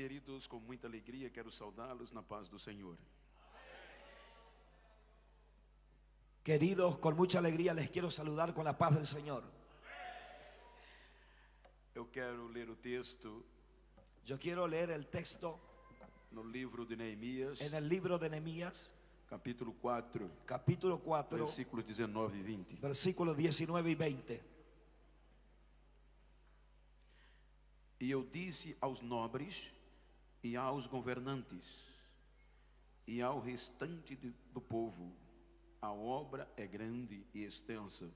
Queridos, com muita alegria quero saudá-los na paz do Senhor. Queridos, con mucha alegría les quiero saludar con la paz del Señor. Eu quero ler o texto Yo quiero leer el texto no livro de Neemias, en el libro de Nehemías, capítulo 4, capítulo 4, versículos 19 e 20. versículos 19 y 20. E eu disse aos nobres e aos governantes e ao restante do povo: a obra é grande e extensa,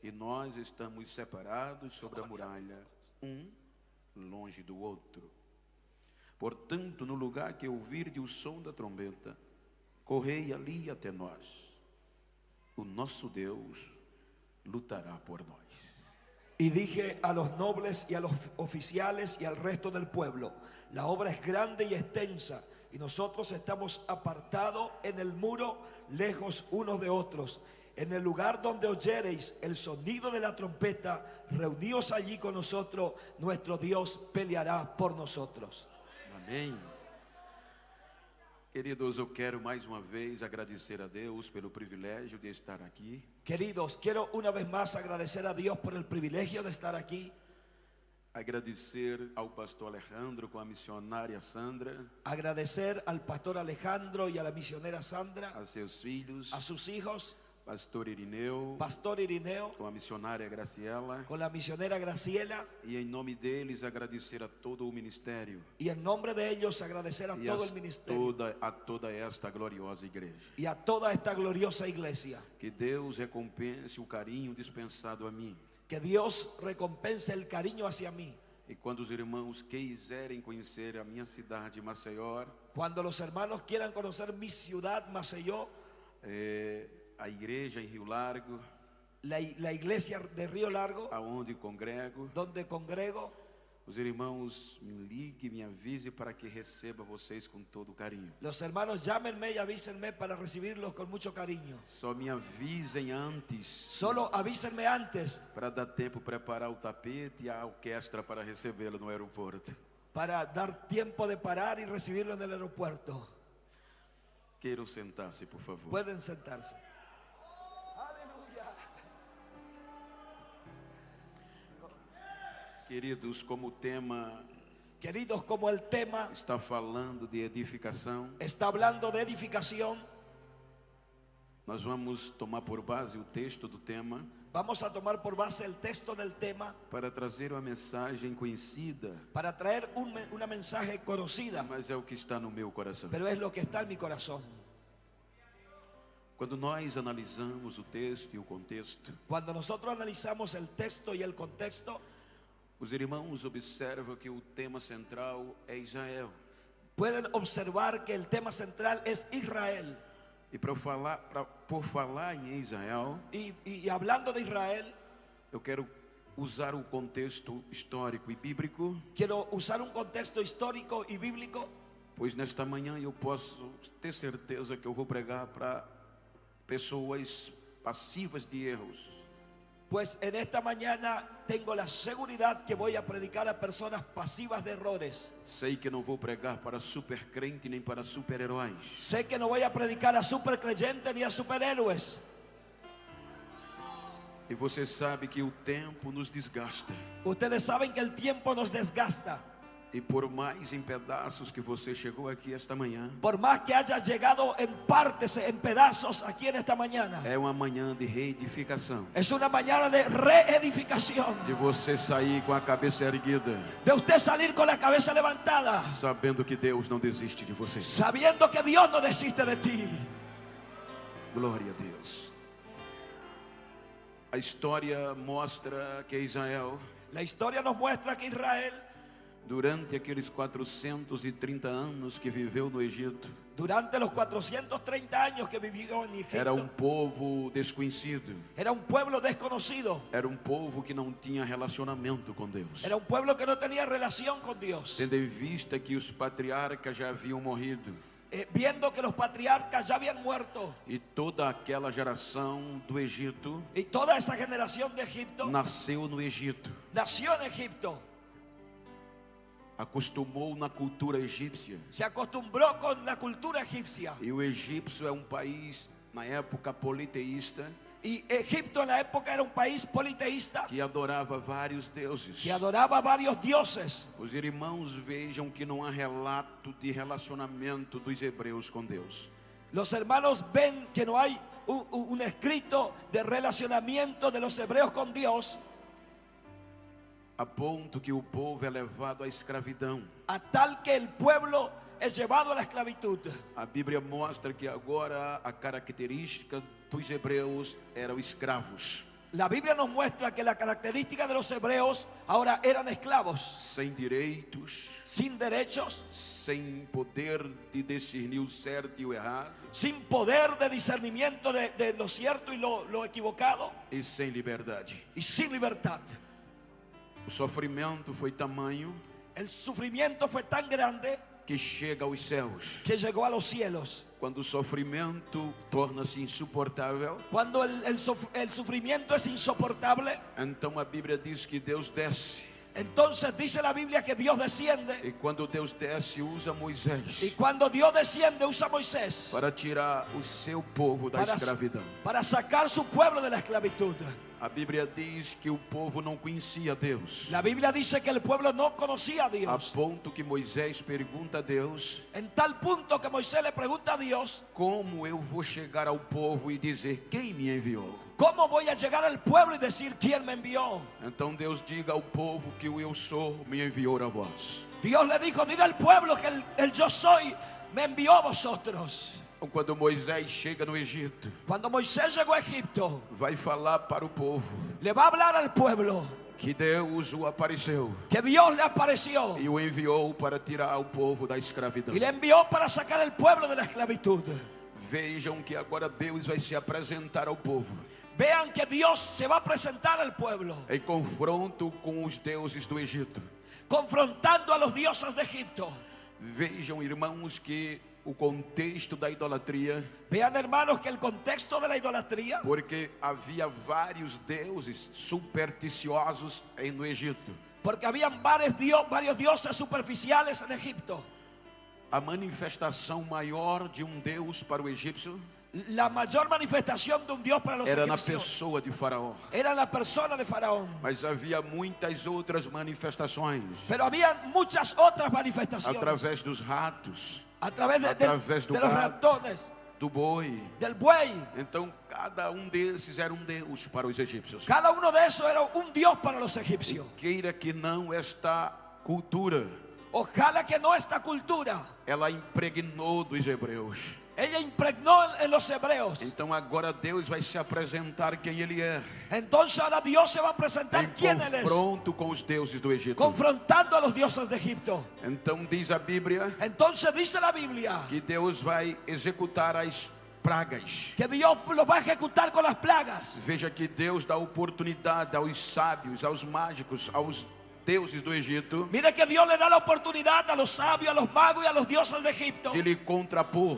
e nós estamos separados sobre a muralha, um longe do outro. Portanto, no lugar que ouvirde o som da trombeta, correi ali até nós. O nosso Deus lutará por nós. Y dije a los nobles y a los oficiales y al resto del pueblo: la obra es grande y extensa, y nosotros estamos apartados en el muro, lejos unos de otros. En el lugar donde oyereis el sonido de la trompeta, reuníos allí con nosotros, nuestro Dios peleará por nosotros. Amém. Queridos, eu quero mais uma vez agradecer a Deus pelo privilégio de estar aqui. Queridos, quiero una vez más agradecer a Dios por el privilegio de estar aquí. Agradecer ao pastor Alejandro com a missionária Sandra, Agradecer al pastor Alejandro y a la misionera Sandra, a seus filhos, a sus hijos, pastor Irineu, pastor Irineo, com a missionária Graciela, con la misionera Graciela, e em nome deles agradecer a todo o ministério y en nombre de ellos agradecer a e todo el ministerio a toda esta gloriosa igreja. y a toda esta gloriosa iglesia. Que Deus recompense o carinho dispensado a mim. Que Dios recompense el cariño hacia mí. E quando os irmãos quiserem conhecer a minha cidade, Maceió, Cuando los hermanos quieran conocer mi ciudad, Maceió, a igreja em Rio Largo, la iglesia de Río Largo, aonde congrego, donde congrego, os irmãos me liguem, me avise para que receba vocês com todo carinho. los hermanos llámenme y avísenme para recibirlos con mucho cariño. Só me avisem antes, Solo avísenme antes para dar tempo preparar o tapete e a orquestra para recebê-lo no aeroporto. para dar tiempo de parar y recibirlo en el aeropuerto. Queiram sentar-se, por favor. Pueden sentarse. Aleluya. Queridos, como o tema Queridos, como el tema está falando de edificação, está hablando de edificación, nós vamos tomar por base o texto do tema vamos a tomar por base el texto del tema para trazer uma mensagem conhecida, para traer una mensaje conocida, mas é o que está no meu coração. pero es lo que está en mi corazón. Quando nós analisamos o texto e o contexto, Cuando nosotros analizamos el texto y el contexto, os irmãos observam que o tema central é Israel. pueden observar que el tema central es Israel. E por falar em Israel, Y hablando de Israel, eu quero usar o contexto histórico e bíblico, quiero usar un contexto histórico y bíblico, pois nesta manhã eu posso ter certeza que eu vou pregar para pessoas passivas de erros. pues en esta mañana tengo la seguridad que voy a predicar a personas pasivas de errores. Sei que não vou pregar para super crente nem para super-heróis. Sé que no voy a predicar a supercreyentes ni a superhéroes. E você sabe que o tempo nos desgasta. Ustedes saben que el tiempo nos desgasta. E por mais em pedaços que você chegou aqui esta manhã, Por más que hayas llegado en partes, en pedazos aquí en esta mañana, é uma manhã de reedificação. es una mañana de reedificación. De você sair com a cabeça erguida, De usted salir con la cabeza levantada, sabendo que Deus não desiste de você. sabiendo que Dios no desiste de ti. Glória a Deus. A história mostra que Israel, La historia nos muestra que Israel, durante aqueles 430 anos que viveu no Egito, durante los 430 años que vivió en Egipto, era um povo desconhecido. era un pueblo desconocido. Era um povo que não tinha relacionamento com Deus. Era un pueblo que no tenía relación con Dios. Tendo em vista que os patriarcas já haviam morrido, Viendo que los patriarcas ya habían muerto e toda aquela geração do Egito y toda esa generación de Egipto nasceu no Egito. nació en Egipto. acostumou na cultura egípcia. se acostumbró con la cultura egipcia. E o egípcio é um país, na época, politeísta, Y Egipto en la época era un país politeísta que adorava vários deuses. que adoraba a varios dioses. Os irmãos vejam que não há relato de relacionamento dos hebreus com Deus. Los hermanos ven que no hay un escrito de relacionamiento de los hebreos con Dios, A ponto que o povo é levado à escravidão. a tal que el pueblo es llevado a la esclavitud. A Bíblia mostra que agora a característica dos hebreus eram escravos, La Biblia nos muestra que la característica de los hebreos ahora eran esclavos, sem direitos, sin derechos, sem poder de discernir o certo e o errado, sin poder de discernimiento de lo cierto y lo equivocado, e sem liberdade. y sin libertad. O sofrimento foi tamanho El sufrimiento fue tan grande que chega aos céus. que llegó a los cielos. Quando o sofrimento torna-se insuportável, Cuando el sufrimiento es insoportable, então a Bíblia diz que Deus desce. entonces dice la Biblia que Dios desciende. E quando Deus desce, usa Y Moisés cuando Dios desciende, usa a Moisés para tirar o seu povo da escravidão. para sacar su pueblo de la esclavitud. A Bíblia diz que o povo não conhecia Deus, La Biblia dice que el pueblo no conocía a a Dios. ponto que Moisés pergunta a Deus: En tal punto que Moisés le pregunta a Dios: como eu vou chegar ao povo e dizer quem me enviou? ¿cómo voy a llegar al pueblo y decir quién me envió? Então Deus diga ao povo que o eu sou me enviou a vós. Dios le dijo: diga al pueblo que el yo soy me envió a vosotros. Então, quando Moisés chega no Egito, Cuando Moisés llegó a Egipto, vai falar para o povo le va a hablar al pueblo que Deus o apareceu que Dios le apareció e o enviou para tirar o povo da escravidão. y le envió para sacar al pueblo de la esclavitud. Vejam que agora Deus vai se apresentar ao povo Vean que Dios se va a presentar al pueblo, em confronto com os deuses do Egito. confrontando a los dioses de Egipto. Vejam, irmãos, que o contexto da idolatria, Vean, hermanos, que el contexto de la idolatría, porque havia vários deuses supersticiosos no Egito. porque habían varios dioses superficiales en Egipto. A manifestação maior de um Deus para o egípcio La mayor manifestación de un Dios para los era na egipcios pessoa de Faraó. era la persona de Faraón. Mas havia muitas outras manifestações, Pero había muchas otras manifestaciones através dos ratos, a través através do de los gado, ratones, do boi. del buey. Então cada um desses era um Deus para os egípcios. Cada uno de esos era un Dios para los egipcios. Queira que não, esta cultura, Ojalá que no esta cultura, ela impregnou dos hebreus. ella impregnó en los hebreos. Então agora Deus vai se apresentar quem Ele é, Entonces ahora Dios se va a presentar em quién Él es, confronto com os deuses do Egito. confrontando a los dioses de Egipto. Então diz a Bíblia Entonces dice la Biblia que Deus vai executar as pragas. que Dios lo va a ejecutar con las plagas. Veja que Deus dá oportunidade aos sábios, aos mágicos, aos deuses do Egito, Mire que Dios le da la oportunidad a los sabios, a los magos y a los dioses de Egipto de lhe contrapor,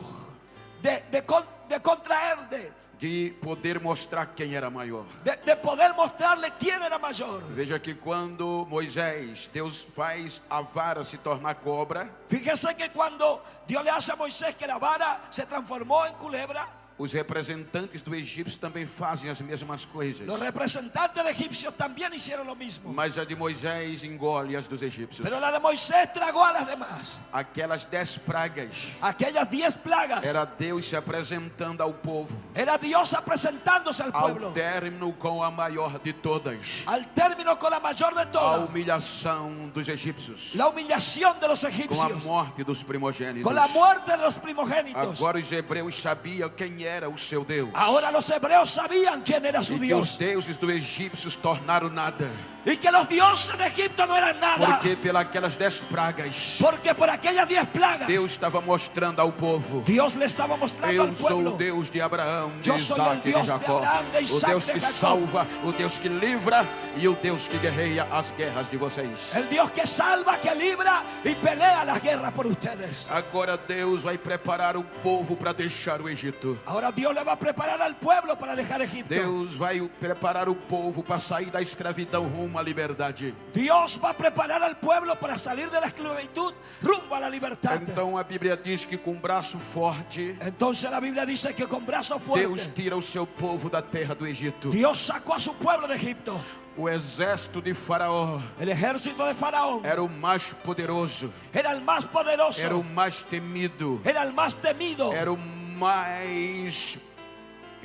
de contraerle, de poder mostrar quem era maior. de poder mostrarle quién era mayor. Veja que quando Moisés, Deus faz a vara se tornar cobra, Fíjese que cuando Dios le hace a Moisés que la vara se transformó en culebra, os representantes do egípcio também fazem as mesmas coisas. los representantes de egipcios también hicieron lo mismo. Mas a de Moisés engole as dos egípcios. Pero la de Moisés tragó a las demás. Aquelas 10 pragas Aquellas 10 plagas era Deus se apresentando ao povo, era Dios presentándose al pueblo. ao término com a maior de todas, Al término con la mayor de a todas, humilhação dos egípcios, la humillación de los com a egipcios, morte dos primogênitos. con la muerte de los primogénitos. Agora os hebreus sabiam quem era o seu Deus, Ahora los hebreos sabían quién era su e que os Dios deuses do egípcio se tornaram nada, y que los dioses de Egipto no eran nada, porque pelas 10 pragas porque por aquellas 10 plagas Deus estava mostrando ao povo: Dios le estaba mostrando eu al sou o pueblo: Deus de Abraão, de Eu sou o Isaac e de Deus de Jacó, Abraão, de o Isaac Deus e que de Jacó. salva, o Deus que livra e o Deus que guerreia as guerras de vocês. el Dios que salva, que libra y pelea las guerras por ustedes. Agora Deus vai preparar o povo para deixar o Egito. Ahora Dios le va a preparar al pueblo para dejar Egipto. Deus vai preparar o povo para sair da escravidão rumo rumo à liberdade. Dios va a preparar al pueblo para salir de la esclavitud rumbo a la libertad. Então a Bíblia diz que com braço forte, Entonces la Biblia dice que con brazo Deus fuerte tira o seu povo da terra do Egito. Dios sacó a su pueblo de Egipto. O exército de Faraó El ejército de Faraón era o mais poderoso, era el más era o poderoso, mais temido, era el más temido, era o mais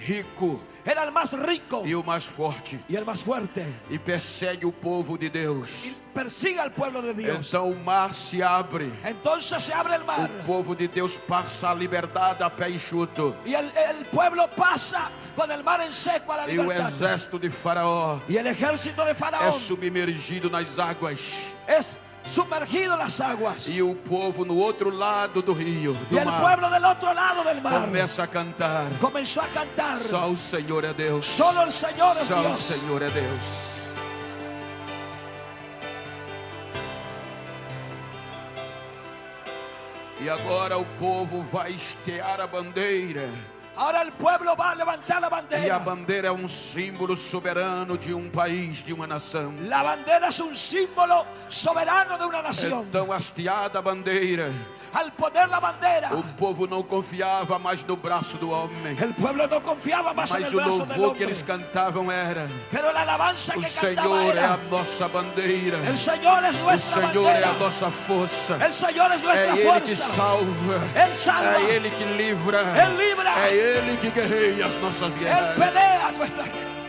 rico era el más rico e o mais forte. y el más fuerte. E persegue o povo de Deus. Y persigue al pueblo de Dios. Então o mar se abre. Entonces se abre el mar O povo de Deus passa a liberdade a pé enxuto. y el pueblo pasa con el mar en seco a la E o libertad. exército de Faraó Y el ejército de é Faraón submergido nas águas. es sumergido en las aguas. E o povo no outro lado do rio, Y do el mar, pueblo del otro lado del mar começa a cantar. comenzó a cantar: Só o Senhor é Deus. solo el Señor es Só o Dios. Senhor é Deus. E agora o povo vai estear a bandeira. Ahora el pueblo va a levantar la E a bandera. bandeira é um símbolo soberano de um país, de uma nação. La bandera es un símbolo soberano de una nación. Então, hasteada a bandeira, Al poner la bandera, o povo não confiava mais no braço do homem, el pueblo no confiaba más en mas el o brazo del louvor que hombre. eles cantavam era: Pero la alabanza o que cantaba Senhor é a era: nossa bandeira, el Señor es o nuestra Senhor é bandera. a nossa força, El Señor es nuestra é Ele que fuerza. salva, Él salva. é Ele que livra, Él libra. é Ele que guerreia as nossas Él guerras. pelea nuestra guerra.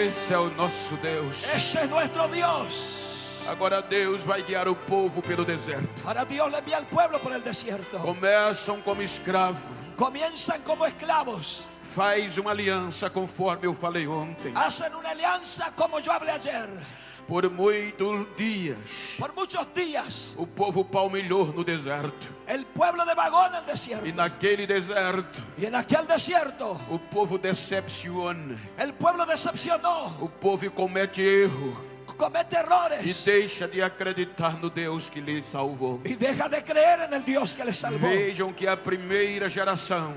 Esse é o nosso Deus. Ese es nuestro Dios. Agora Deus vai guiar o povo pelo deserto. Ahora Dios le envía al pueblo por el desierto. Começam como escravos. Comienzan como esclavos. Faz uma aliança conforme eu falei ontem. Hacen una alianza como yo hablé ayer. Por muitos dias, Por muchos días o povo palmilhou no deserto. el pueblo devagó en el desierto. E naquele deserto, Y en aquel desierto o povo decepciona. el pueblo decepcionó, O povo comete erro comete e errores deixa de acreditar no Deus que lhe salvou. y deja de creer en el Dios que les salvó. Vejam que a primeira geração,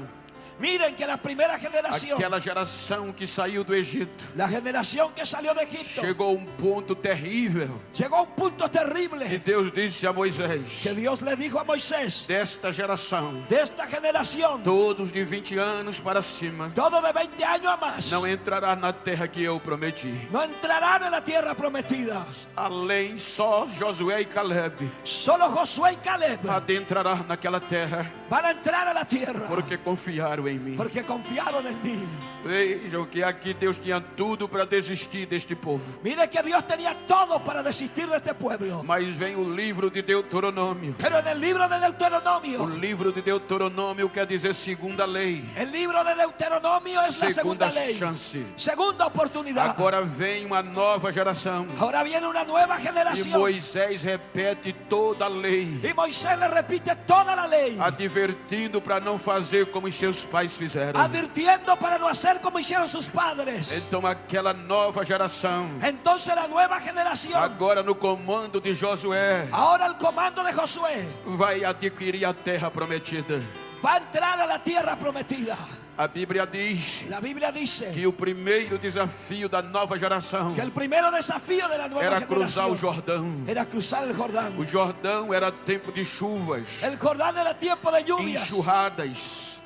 Miren que la primera generación, aquela geração que saiu do Egito, la generación que salió de Egipto, chegou a um ponto terrível llegó a un punto que terrible Deus disse a Moisés: que Dios le dijo a Moisés: desta geração, de esta generación, todos de 20 anos para cima, todo de 20 años a más, não entrará na terra que eu prometi. no entrarán en la tierra prometida. Além, só Josué e Caleb Solo Josué y Caleb adentrará naquela terra, van a entrar a la tierra porque confiaram em mim. porque confiaron en mí. Vejam que aqui Deus tinha tudo para desistir deste povo. Mire que Dios tenía todo para desistir de este pueblo. Mas vem o livro de Deuteronômio. Pero en el libro de O Deuteronomio, livro de Deuteronômio quer dizer segunda lei, el libro de Deuteronomio es la segunda ley, chance. segunda oportunidad. Agora vem uma nova geração. Ahora viene una nueva E generación Moisés repete toda a lei, y Moisés le repite toda la ley, advertindo para não fazer como os seus pais fizeram. advirtiendo para no hacer como hicieron sus padres. Então aquela nova geração, Entonces la nueva generación, agora no comando de Josué, ahora al comando de Josué, vai adquirir a terra prometida. va a entrar a la tierra prometida. A Bíblia diz La Biblia dice que o primeiro desafio da nova geração que el primer desafío de la nueva era cruzar o generación Jordão. era cruzar el Jordán. O Jordão era tempo de chuvas, El Jordán era tiempo de lluvias, enxurradas,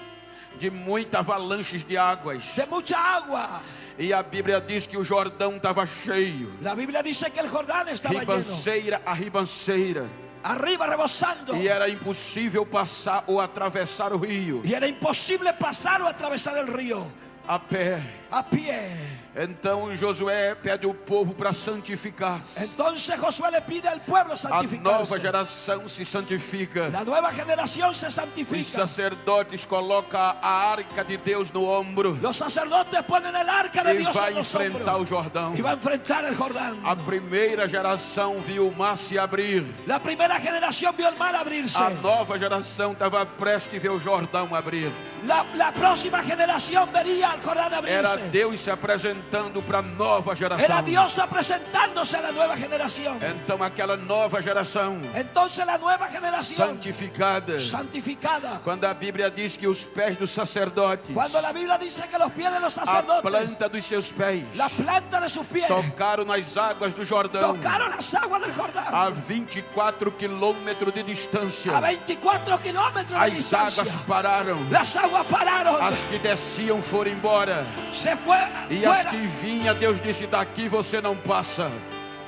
de muitas avalanches de águas. de mucha agua. E a Bíblia diz que o Jordão estava cheio, La Biblia dice que el Jordán estaba lleno, ribanceira a ribanceira, arriba rebosando, e era impossível passar ou atravessar o rio y era imposible pasar o atravesar el río a pé. a pie. Então Josué pede o povo para santificar-se. Entonces Josué le pide al pueblo A nova santificarse. geração se santifica. La nueva generación se Os santifica. sacerdotes colocam a arca de Deus no ombro Los sacerdotes ponen el arca de e Dios vai en los enfrentar o hombros Jordão. y va a enfrentar el Jordán. A primeira geração viu o mar se abrir. La primera generación vio el mar abrirse. A nova geração estava prestes a ver o Jordão abrir. La próxima generación vería al Jordán abrirse. Era apresentándose. Deus se apresentando para a nova Era geração. Dios presentándose a la nueva generación. Então aquela nova geração Entonces la nueva generación santificada, santificada. quando a Bíblia diz que os pés dos sacerdotes, Cuando la Biblia dice que los pies de los a sacerdotes, planta dos seus pés, la planta de sus pies, tocaram nas águas do Jordão, tocaron las aguas del Jordán. a 24 quilômetros de distância. A 24 kilómetros de As distancia. águas pararam, Las aguas pararon. as que desciam foram embora, Se fue e as fuera. que vinham, Deus disse: daqui você não passa.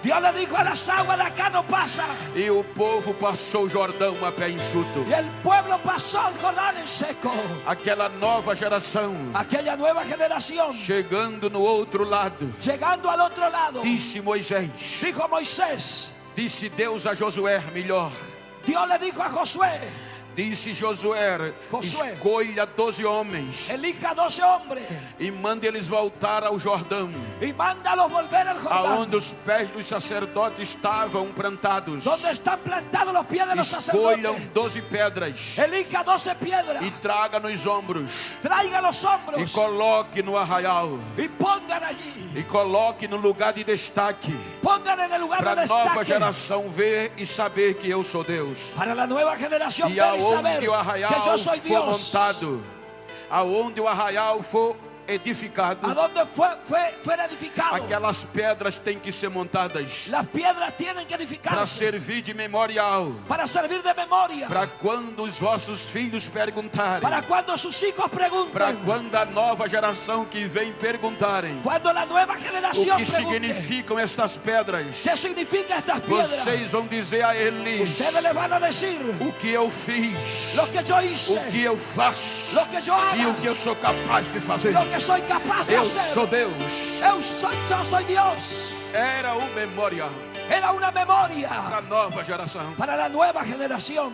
Dios le dijo a las aguas de acá no pasa. E o povo passou o Jordão a pé enxuto. Y el pueblo pasó el Jordán en seco. Aquela nova geração Aquella nueva generación, chegando no outro lado, llegando al otro lado, disse Moisés, dijo Moisés, disse Deus a Josué, melhor, Dios le dijo a Josué, disse Josué, Josué, escolha 12 homens elija 12 hombres e mande eles voltar ao Jordão, y mándalos volver al Jordán, aonde os pés dos sacerdotes estavam plantados. donde están plantados los pies de los Escolham sacerdotes. 12 pedras Elija 12 piedras, e traga nos ombros traiga los e hombros coloque no arraial y pongan allí, e coloque no lugar de destaque, pongan en el lugar para de a nova destaque, geração ver e saber que eu sou Deus. para la nueva generación E ver y saber aonde o arraial que yo soy for Dios. montado, aonde o arraial for A edificado, donde fuera edificado, aquelas pedras têm que ser montadas las piedras tienen que para edificarse servir de memorial, para servir de memoria, para quando os vossos filhos perguntarem, para cuando sus hijos para pregunten, quando a nova geração que vem perguntarem cuando la nueva o generación que pregunte significam estas pedras, qué significa estas piedras, vocês vão dizer a eles ustedes le van a decir o que eu fiz, lo que yo hice, o que eu faço lo que yo haga, e o que eu sou capaz de fazer. lo que soy capaz de Eu hacer. sou Deus. Yo soy Dios. Era o memorial Era una memoria da nova geração. para la nueva generación.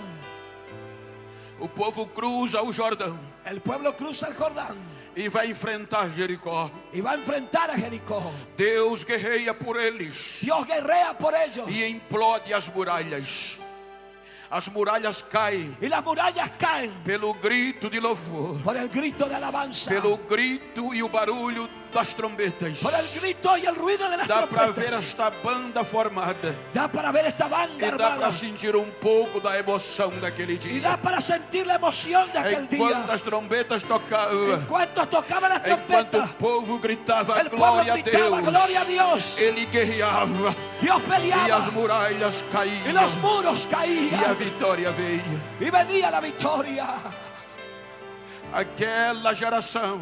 O povo cruza o Jordão El pueblo cruza el Jordán e vai enfrentar Jericó. y va a enfrentar a Jericó. Deus guerreia por eles Dios guerrea por ellos e implode as muralhas. As muralhas caem y las murallas caen pelo grito de louvor, por el grito de alabanza, pelo grito e o barulho das trombetas. por el grito y el ruido de las Dá para ver trompetas. esta banda formada Da para ver esta banda e dá armada para sentir um pouco da emoção daquele y dia. da para sentir la emoción de aquel Enquanto día. as trombetas tocavam, En cuanto tocaban las enquanto o trompetas, povo gritava el pueblo glória a gritaba gloria a Deus, Dios. ele guerreava Dios e peleaba as muralhas y caíam los muros e a caían vitória veio. y venía la victoria. Aquela geração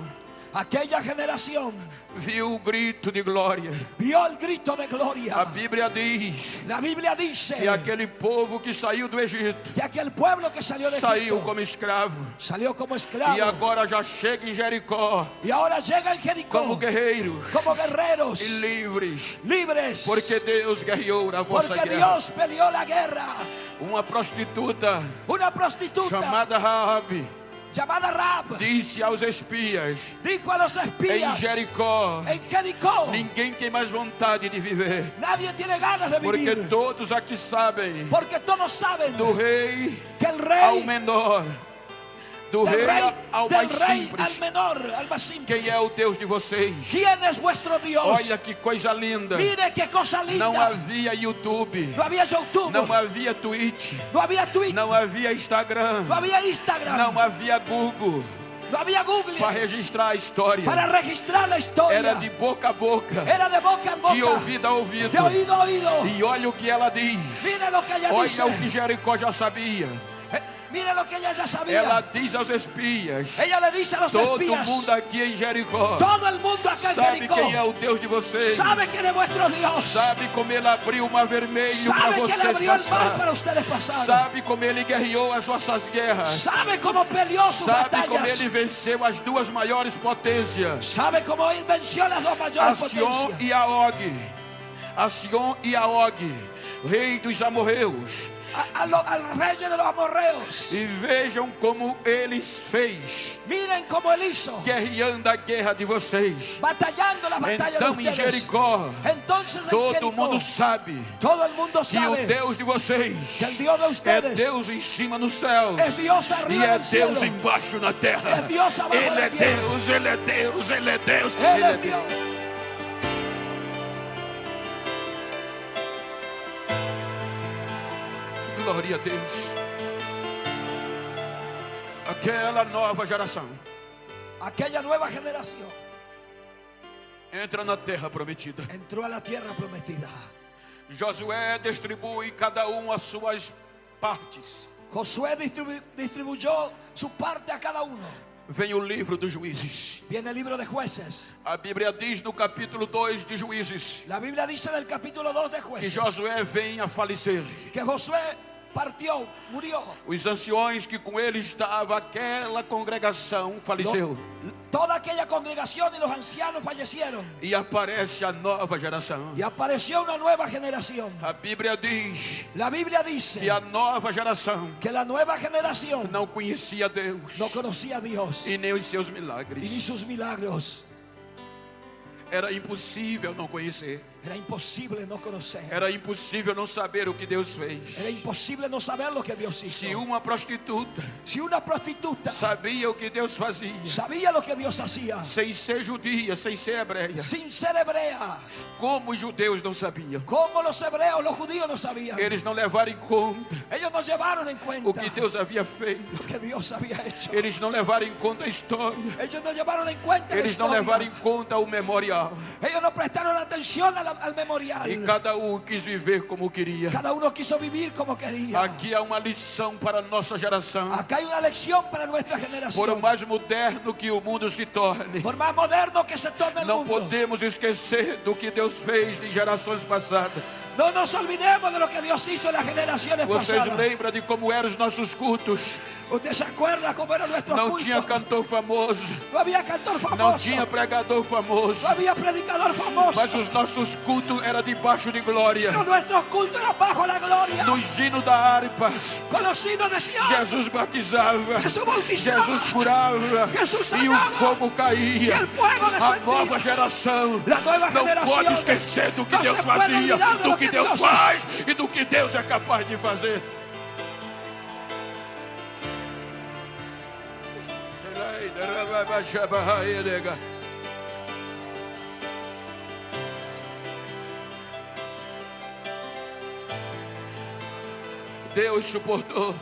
Aquella generación viu o grito de glória. vio el grito de A gloria. Bíblia diz La Biblia dice que aquele povo que saiu do Egito que aquel pueblo que salió de saiu Egipto como escravo salió como esclavo e agora já chega em Jericó y ahora llega en Jericó como guerreiros como guerreros e livres, libres, porque Deus guerreou a vossa porque guerra. Dios peleó la guerra. Uma prostituta Una prostituta chamada Raabe llamada Rahab disse aos espias dijo a los em espías Jericó: en Jericó, ninguém tem mais vontade de viver, nadie tiene ganas de porque vivir, todos aqui sabem, porque todos saben do rei que el ao rey, menor, do del rei rey, ao del mais rey al simples, menor, al más simple. quem é o Deus de vocês? ¿Quién es vuestro Dios? Olha que coisa linda. Mire qué cosa linda. Não havia YouTube, No había YouTube, não havia Twitch, no había Twitter, não havia Instagram, no había Instagram, não havia Google no había Google para registrar a história. para registrar la historia. Era de boca a boca, Era de boca en boca, de ouvido a ouvido. de oído a oído. E olha o que ela diz. Mire lo que ella dice. Olha o que Jericó já sabia. Mire lo que ella ya sabía. Ela diz aos espias: Ella le dice a los todo espías, mundo aqui em Jericó todo el mundo acá en sabe Jericó quem é o Deus de vocês. sabe quién es vuestro Dios. Sabe como ele abriu o mar vermelho para Sabe que le vocês abrió el mar para passar. ustedes pasar. Sabe como ele guerreou as vossas guerras. Sabe cómo peleó sus Sabe como batallas. ele venceu as duas maiores potências, Sabe cómo él venció las dos a mayores Sion potencias. e a Og. A Sion e a Og, rei dos amorreus, al rey de los amorreos. E vejam como eles fez, Miren cómo él hizo, guerreando a guerra de vocês. batallando la batalla Então de em ustedes. Jericó, Entonces en todo Jericó, mundo sabe todo el mundo que o sabe Deus de que el vocês Dios de é ustedes Deus em cima nos céus es Dios e arriba é del cielo. Deus embaixo na terra. Es Dios abajo Ele de la é tierra. Deus, Ele é Deus, Ele é Deus, Él Ele é es Deus. Dios. Glória a Deus. Aquela nova geração Aquella nueva generación entra na terra prometida. entró a la tierra prometida. Josué distribui cada as suas partes. Josué distribuyó su parte a cada uno. Vem o livro dos Juízes. Viene el libro de Jueces. A Bíblia diz no capítulo 2 de Juízes La Biblia dice en el capítulo 2 de que Jueces Josué vem a falecer. que Josué partió, murió. Os anciões que com ele estava, aquela congregação faleceu. Toda aquella congregación y los ancianos fallecieron. E aparece a nova geração. Y apareció una nueva generación. A Bíblia diz La Biblia dice que a nova geração que la nueva generación não conhecia Deus no conocía a Dios e nem os seus y ni milagres. sus milagros. Era impossível não conhecer. Era imposible no conocer. Era impossível não saber o que Deus Era fez. imposible no saber lo que Dios Se hizo. uma prostituta Si una prostituta sabia o que Deus fazia, sabía lo que Dios hacía, sem ser judia, sem ser hebreia, sin ser hebrea, como os judeus não sabiam, como los hebreos, los judíos no sabían. eles não levaram em conta Ellos no llevaron en o cuenta que Deus havia feito. lo que Dios había hecho. Eles não levaram em conta a história. Ellos no llevaron en cuenta la Eles não historia. levaram em conta o memorial. Ellos no prestaron atención al memorial. E cada quis viver como queria. Cada uno quiso vivir como quería. Aqui há uma lição para a nossa geração. Acá hay una lección para nuestra Por generación. mais moderno que o mundo se torne, Por más moderno que se torne el não mundo, podemos esquecer do que Deus fez em gerações passadas. no nos olvidemos de lo que Dios hizo en las generaciones Vocês pasadas. lembram de como eram os nossos cultos? ¿Usted se acuerda cómo eran nuestros Não cultos? tinha cantor famoso, No había cantor famoso. não tinha pregador famoso, No había predicador famoso. mas os nossos cultos eram debaixo de glória. Pero nuestros cultos eran bajo la gloria. Nos hinos da harpa, Con los hinos decían, Jesus batizava, Jesús bautizaba, Jesus curava Jesus e o sanava, fogo caía. e o fogo A descendia. nova geração La nueva não generación pode esquecer do que no Deus se puede fazia, olvidar de do lo que que Deus Dios faz e do que Deus é capaz de fazer. Deus suportou.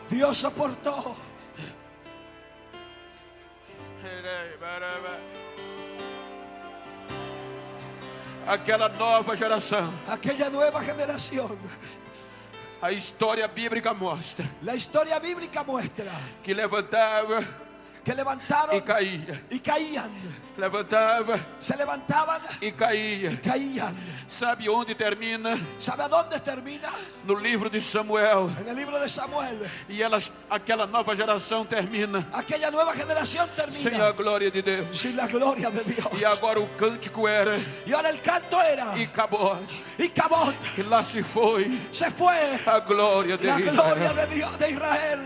Dios soportó. Aquela nova geração. Aquella nueva generación. A história bíblica mostra La historia bíblica muestra que levantava que levantaron e caía. y caían. Levantava Se levantaban e caía. y caían. Sabe onde termina? ¿Sabe a dónde termina? No livro de Samuel. En el libro de Samuel. E aquela nova geração termina Aquella nueva generación sem a termina glória de Deus. sin la gloria de Dios. E agora o cântico era Y ahora el canto era e acabou. y Cabot E lá se foi se fue a glória de la gloria Israel. de Dios de Israel.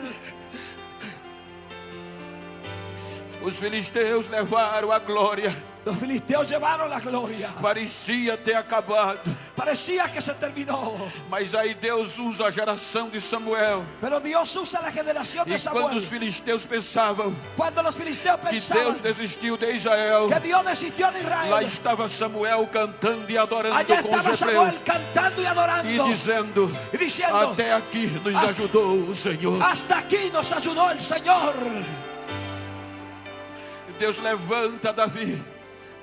Os filisteus levaram a glória. Los filisteos llevaron la gloria. Parecia ter acabado. Parecía que se terminó. Mas aí Deus usa a geração de Samuel. Pero Dios usa la generación de E quando Samuel. os filisteus pensavam Cuando los filisteos que pensaban Deus desistiu de Israel, que Dios desistió de lá Israel, estava Samuel cantando e adorando allá com os estaba Samuel hebreus cantando y adorando e dizendo: y diciendo: até aqui nos ajudou o Senhor. hasta aquí nos ayudó el Señor. Deus levanta Davi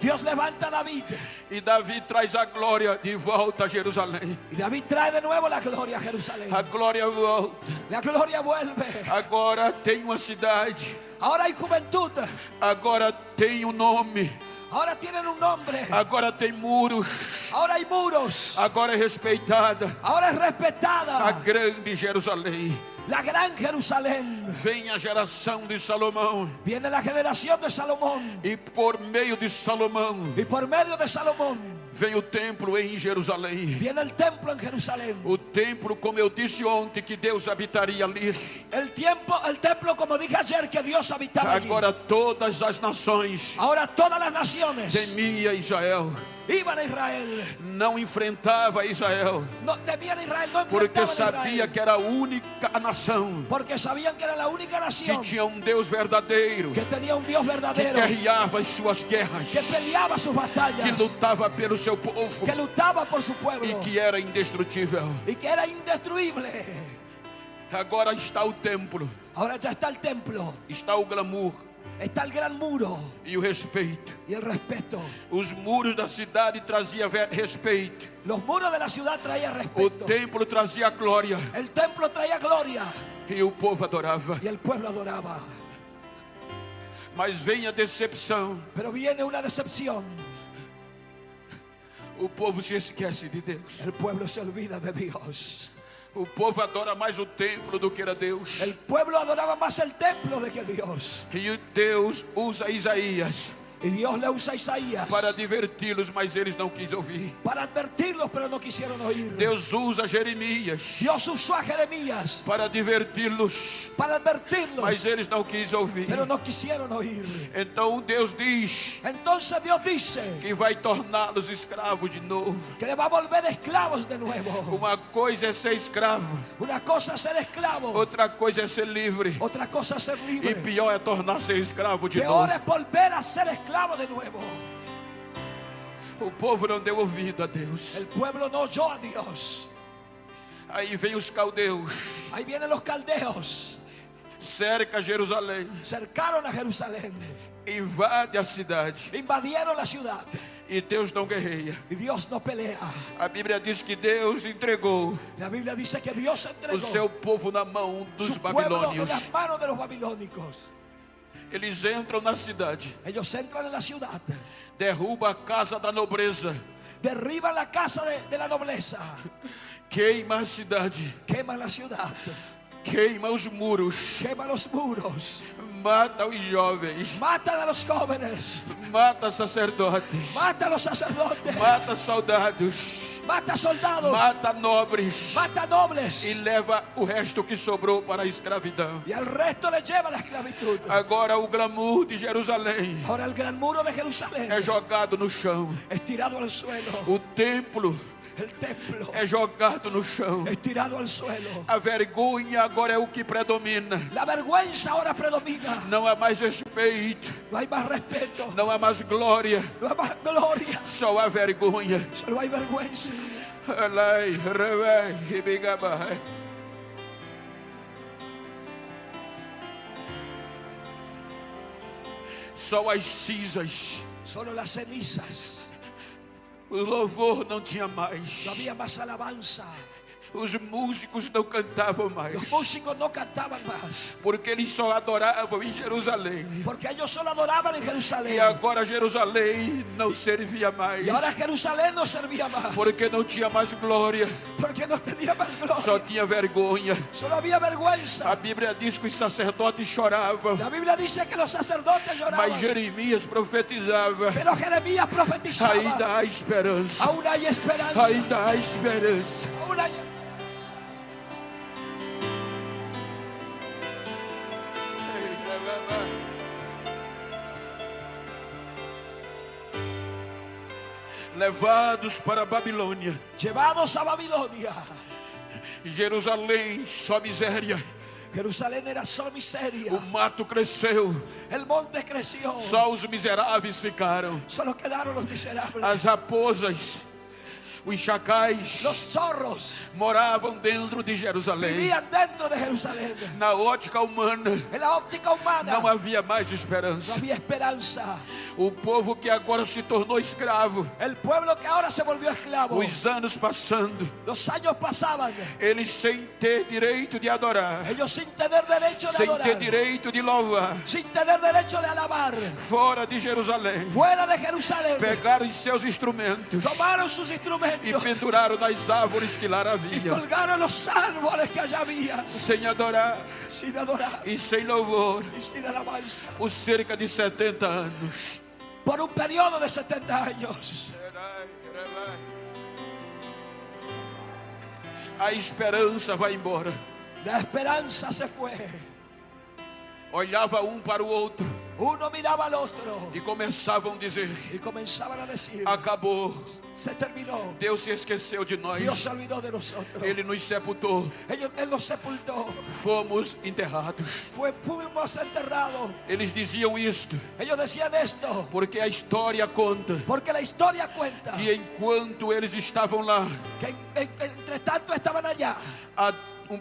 Dios levanta a David e Davi traz a glória de volta a Jerusalém. y David trae de nuevo la gloria a Jerusalén. A glória volta. La gloria vuelve. Agora tem uma cidade. Ahora hay juventud. Agora tem um nome. Ahora tienen un nombre. Agora tem muros. Ahora hay muros. Agora é respeitada Ahora es a respetada grande Jerusalém. la gran Jerusalén. Vem a geração de Salomão. Viene la generación de Salomón. E por meio de Salomão, Y por medio de Salomón Vem o templo em Jerusalém. Viene el templo en Jerusalén. O templo, como eu disse ontem, que Deus habitaria ali. El templo, como dije ayer, que Dios habitaba allí. Agora todas as nações Ahora todas las naciones temia Israel. iban a Israel. Não enfrentava Israel, No temían a Israel, no porque enfrentaban a sabia Israel. que era a única nação Porque sabían que era la única que nación tinha um Deus verdadeiro, que tenía un Dios que verdadero, guerreava as suas que guerras, peleaba sus que batallas, lutava pelo seu povo que luchaba por su pueblo e que era indestrutível. y que era indestruible. Agora está o templo, Ahora ya está el templo, está o glamour está el gran muro e o respeito. y el respeto. Os muros da cidade traziam respeito, Los muros de la ciudad traían o respeto, templo trazia glória el templo traía gloria e o povo adorava. y el pueblo adoraba. Mas vem a decepção, Pero viene una decepción. o povo se esquece de Deus. El pueblo se olvida de Dios. O povo adora mais o templo do que era Deus. El pueblo adoraba más el templo de que Dios. E Deus usa Isaías Y Dios le usa a Isaías para adverti-los, mas eles não quis ouvir. para advertirlos, pero no quisieron oír. Deus usa Jeremias Dios usó a Jeremías para adverti-los, para advertirlos, mas eles não quis ouvir. pero no quisieron oír. Então Deus diz Entonces Dios dice que vai torná-los escravos de novo. que le va a volver esclavos de nuevo. Uma coisa é ser escravo, Una cosa es ser esclavo, outra coisa é ser livre, otra cosa es ser e libre. pior é tornar-se escravo de Peor novo. es volver a ser esclavo de nuevo. O povo não deu ouvido a Deus. El pueblo no oyó a Dios. Aí vem os caldeus, Ahí vienen los caldeos, cerca Jerusalém, cercaron a Jerusalén, invade a cidade, invadieron la ciudad e Deus não guerreia. y Dios no pelea. A Bíblia diz que Deus entregou La Biblia dice que Dios entregó o seu povo na mão dos su pueblo en babilônios. las manos de los babilónicos. Eles entram na cidade, Ellos entran en la ciudad, derruba a casa da nobreza, derriban la casa de la nobleza, queima a cidade, queman la ciudad, queima os muros, queman los muros, mata os jovens, matan a los jóvenes, mata sacerdotes, mata a los sacerdotes, mata soldados, mata soldados, mata nobres mata nobles e leva o resto que sobrou para a escravidão. y al resto le lleva la esclavitud. Agora o glamour de Jerusalém Ahora el gran muro de Jerusalén é jogado no chão, es tirado al suelo, o templo el templo é jogado no chão. es tirado al suelo. A vergonha agora é o que predomina. La vergüenza ahora predomina. Não há mais respeito, No hay más respeto, não há mais glória, no hay más gloria, só há vergonha. solo hay vergüenza. Alai, revai, ribigabai. Só as cinzas. Solo las cenizas. O louvor não tinha No mais. había más alabanza. Os músicos não cantavam mais, Los músicos no cantaban más, porque eles só adoravam em Jerusalém. porque ellos solo adoraban en E Jerusalén. agora Jerusalém não servia mais, Y ahora Jerusalén no servía más, porque não tinha mais glória, porque no tenía más gloria. só tinha vergonha. Solo había A vergüenza. Bíblia diz que os sacerdotes choravam, La Biblia dice que los sacerdotes lloraban, mas Jeremias profetizava: pero Jeremías profetizaba. ainda há esperança, Aún hay esperança. ainda há esperança. Aún hay esperanza. Levados para a Babilônia, Llevados a Babilonia. Jerusalém só miséria, Jerusalén era solo miseria. o mato cresceu, El monte creció. só os miseráveis ficaram. Solo quedaron los miserables. As raposas, os chacais Los zorros moravam dentro de Jerusalém. vivían dentro de Jerusalén. Na ótica humana En la óptica humana não havia mais no esperança. había esperanza. O povo que agora se tornou escravo, El pueblo que ahora se volvió esclavo. os anos passando, Los años pasaban. eles sem ter direito de adorar, Ellos sin tener derecho de sem adorar. ter direito de louvar, Sin tener derecho de alabar. fora de Jerusalém, Fuera de Jerusalén. pegaram os seus instrumentos Tomaron sus e instrumentos. penduraram nas árvores que lá Y haviam, colgaron los árboles que allá había. sem adorar Sin adorar. e sem louvor, Y sin alabanza. por cerca de 70 anos. Por un periodo de 70 años. a esperança vai embora. La esperanza se fue. Olhava um para o outro Uno miraba al otro e começavam a dizer: y comenzaban a decir: acabou, se terminó. Deus se esqueceu de nós, Dios se olvidó de nosotros. Ele nos sepultou, Él nos sepultó. fomos enterrados. Fuimos enterrados. Eles diziam isto Ellos decían esto porque a história conta porque la historia cuenta que enquanto eles estavam lá, que entre tanto estaban allá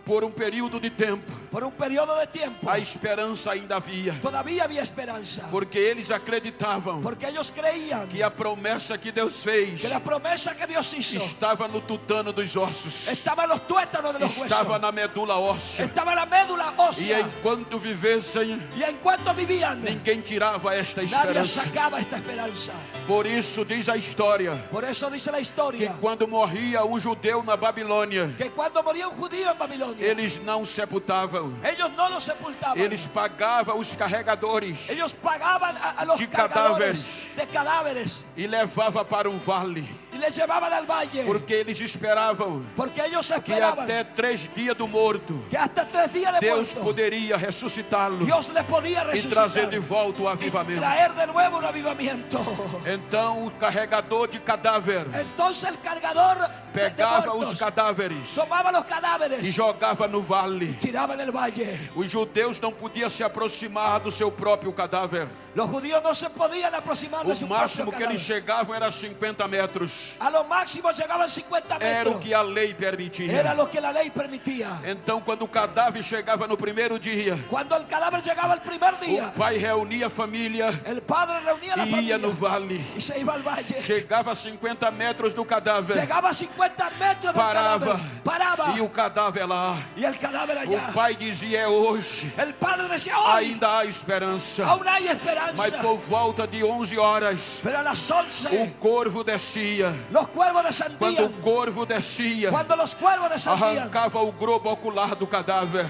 por um período de tempo, por un periodo de tiempo. a esperança ainda havia, Todavía había esperanza, porque eles acreditavam porque ellos creían que a promessa que Deus fez que la promesa que Dios hizo estava no tutano dos ossos, estaba en los tuétanos de los estava huesos, na medula óssea, estaba en la médula e ósea. enquanto vivessem, Y en cuanto vivían, ninguém tirava esta nadie esperança. sacaba esta esperanza. Por isso diz a história Por eso dice la que historia quando morria um judeu na Babilônia, que cuando moría un judío en Babilonia, eles não sepultavam, ellos no lo sepultaban. eles pagavam os carregadores Ellos pagaban a los de cargadores de cadáveres e levavam para um vale, y les llevaban al valle, porque eles esperavam porque ellos que esperaban até 3 dias do morto que hasta 3 días de Deus muerto poderia ressuscitá-lo Dios le podía e trazer de resucitar volta o y avivamento. traer de nuevo un avivamiento. Então o carregador de cadáver Entonces el cargador de pegava os muertos cadáveres tomaba los e cadáveres jogava no vale. y tiraba en el valle. Os judeus não podiam se aproximar do seu próprio cadáver. Los judíos no se podían aproximar de O su máximo propio que eles cadáver. chegavam era 50 metros. A lo máximo llegaban 50 Era o metros. que a lei Era permitia. lo que la ley permitía. Então, quando o cadáver chegava no primeiro dia, Cuando el cadáver llegaba el primer o día, pai reunia a família el padre reunía a la e ia familia no vale. y se iba al valle. Chegava a 50 metros do cadáver, Llegaba a 50 metros del parava cadáver, paraba e o cadáver lá. y el cadáver allá. O pai dizia: é hoje, El padre decía: hoy ainda há esperança. aún hay Mas esperanza. por volta de 11 horas, Pero a las o 11 corvo descia. los cuervos Quando o descendían. corvo descia, Cuando los cuervos descendían, arrancava o globo ocular do cadáver,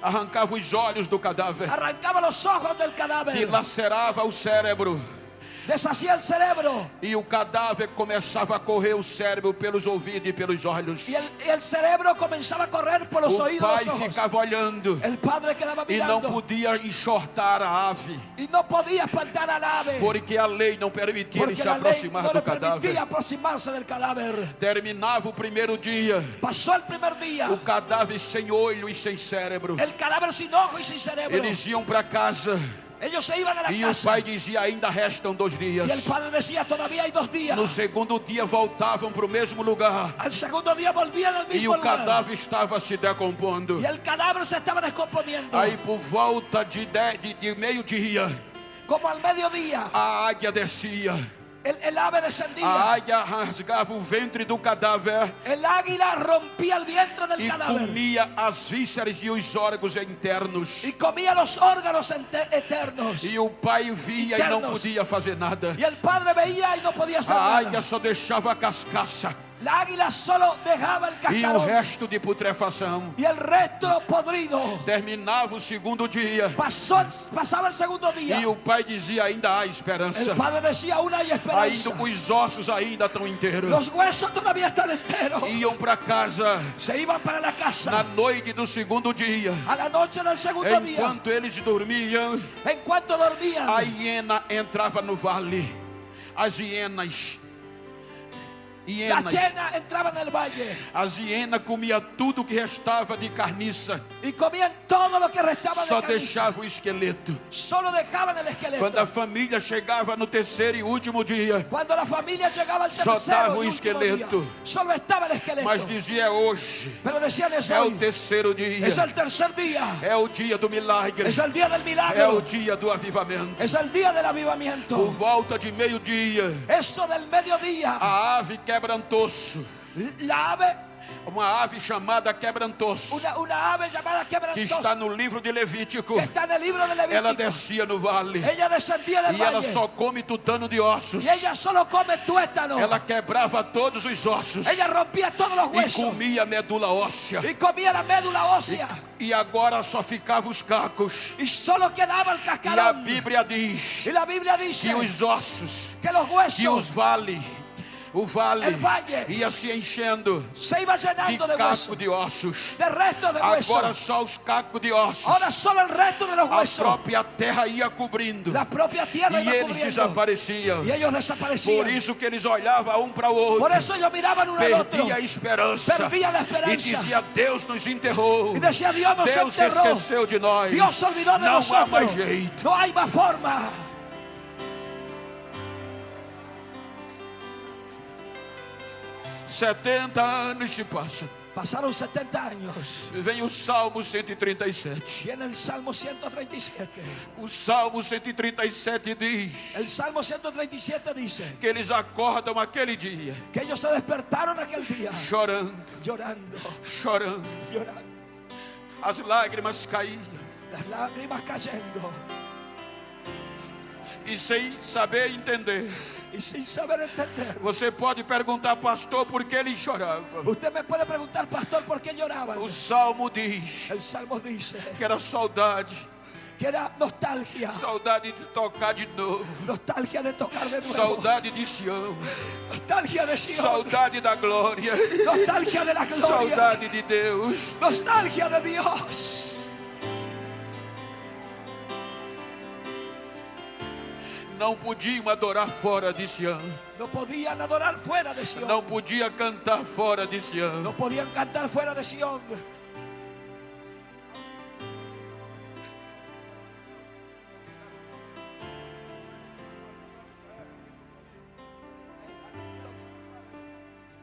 arrancava os olhos do cadáver, arrancaba los ojos del cadáver, dilacerava o cérebro, deshacía el cerebro e o cadáver começava a correr o cérebro pelos ouvidos e pelos olhos. y el cerebro comenzaba a correr por los O oídos pai y los ojos. ficava olhando El padre quedaba e não mirando podia enxortar a ave, y no podía espantar al ave porque a lei não permitia ele porque se la ley aproximar no do le permitía cadáver. aproximarse del cadáver. Terminava o primeiro dia, Pasó el primer día, o cadáver sem olho e sem cérebro. el cadáver sin ojo y sin cerebro. Eles iam para casa Ellos se iban a la e o casa pai dizia: ainda restam 2 y el dias. padre decía: todavía hay 2 días. No segundo dia voltavam para o mesmo lugar Al segundo día volvían al e mismo o lugar cadáver estava se decompondo. y el cadáver se estaba descomponiendo. Aí por volta de meio-dia, Como al mediodía a águia descia. el ave descendía. A águia rasgava o ventre do cadáver El águila rompía el vientre del e cadáver comia as vísceras e os órgãos internos. y comía los órganos eternos. E o pai via e não podia fazer nada. Y el padre veía y no podía hacer A águia nada. só deixava a cascaça La águila solo dejaba el e o cascarón resto de putrefação. y el resto podrido. Terminava o segundo dia Pasaba el segundo día. e o pai dizia: ainda há esperança. El padre decía: aún hay Ainda esperanza. os ossos ainda estão inteiros. Los huesos todavía están enteros. Iam para casa Se iban para la na casa noite do segundo dia. a la noche del segundo día. Enquanto eles dormiam, En cuanto dormían, a hiena entrava no vale. As hienas. las hienas entraban en el valle As hienas comia tudo que restava de carniça. y comían todo lo que restaba Só de carne. deixava o esqueleto. Solo dejaban el esqueleto. Quando a família chegava no terceiro e último dia, Cuando la familia llegaba al Só tercero estava y o último esqueleto. día, solo estaba el esqueleto. mas dizia: é hoje, Pero decían: es é o hoy, terceiro dia, es el tercer día, é o dia do milagre, es el día del é o milagro, dia do avivamento. es el día del Por avivamiento. volta de meio-dia, Eso del mediodía, a ave quebrantoso, la ave, uma ave chamada quebrantoso, una ave llamada que quebrantosa, está no livro de Levítico, que está en el libro de ela Levítico. descia no vale Ella descendía del e ela valle só come tutano de ossos. y ella solo come tuétano. Ela quebrava todos os ossos Ella rompía todos los e huesos comia a medula óssea. y comía la médula ósea E agora só ficavam os cacos. y solo quedaba el E a cascarón. Bíblia diz Y la Biblia dice que os ossos, que los que os huesos, vales, O vale El valle ia se enchendo se iba de llenando de caco huesos, de ossos. de restos de Agora huesos. só os cacos de ossos. Ahora solo el resto de los A huesos. própria terra ia cobrindo. La propia tierra E iba eles cubriendo. desapareciam. Y ellos desaparecían. Por isso que eles olhavam um para o outro. Por eso ellos miraban uno al otro. Perdia a esperança. Perdía la esperanza. E dizia: Deus nos enterrou. Y decía: Dios nos Deus se enterró. esqueceu de nós. Dios se olvidó de Não há nosotros. mais jeito. No hay más forma. 70 anos se passam. Pasaron 70 años. Vem o Salmo 137. Viene el Salmo 137. O Salmo 137 diz El Salmo 137 dice que eles acordam aquele dia que ellos se despertaron aquel día chorando, llorando, chorando. llorando, As lágrimas caíam. las lágrimas cayendo E sem saber entender. y sin saber entender. Você pode perguntar, pastor, por que eles choravam? Usted me puede preguntar, pastor, ¿por qué lloraban? O Salmo diz El Salmo dice que era saudade. que era nostalgia, Saudade de tocar de novo. nostalgia de tocar de nuevo, Saudade de Sião. nostalgia de Sion, Saudade da glória. nostalgia de la gloria, Saudade de Deus. nostalgia de Dios. Não podiam adorar fora de Sião. No podían adorar fuera de Sion, Não podia cantar fora de Sião. no podían cantar fuera de Sion.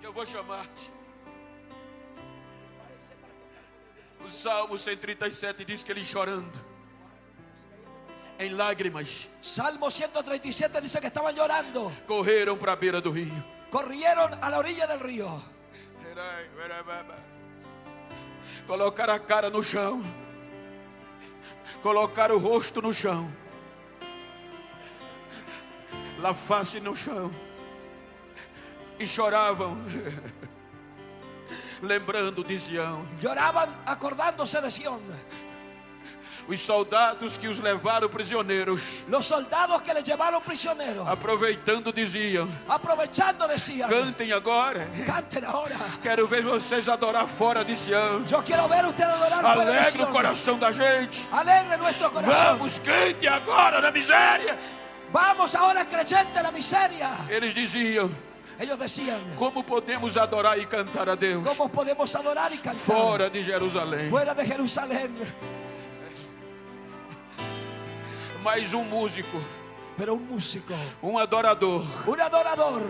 Eu vou chamar-te. O Salmo 137 diz que eles chorando, em lágrimas, Salmo 137 dice que estaban llorando, correram para a beira do rio. corrieron a la orilla del río, Colocaram a cara no chão, colocaram o rosto no chão, a face no chão, e choravam, lembrando de Sião. lloraban acordándose de Sion. Os soldados que os levaram prisioneiros, Los soldados que les llevaron prisioneros, aproveitando, diziam: aprovechando decían: cantem agora. canten ahora. Quero ver vocês adorar fora de Sião. Yo quiero ver usted adorar fuera de Alegre o Sion. coração da gente. Alegre nuestro corazón. Vamos, cante agora na miséria. Vamos ahora, creyente, a la miseria. Eles diziam: Ellos decían: como podemos adorar e cantar a Deus ¿cómo podemos adorar y cantar fora de Jerusalém? fuera de Jerusalén? Mas um músico, Pero un músico, um adorador, un adorador,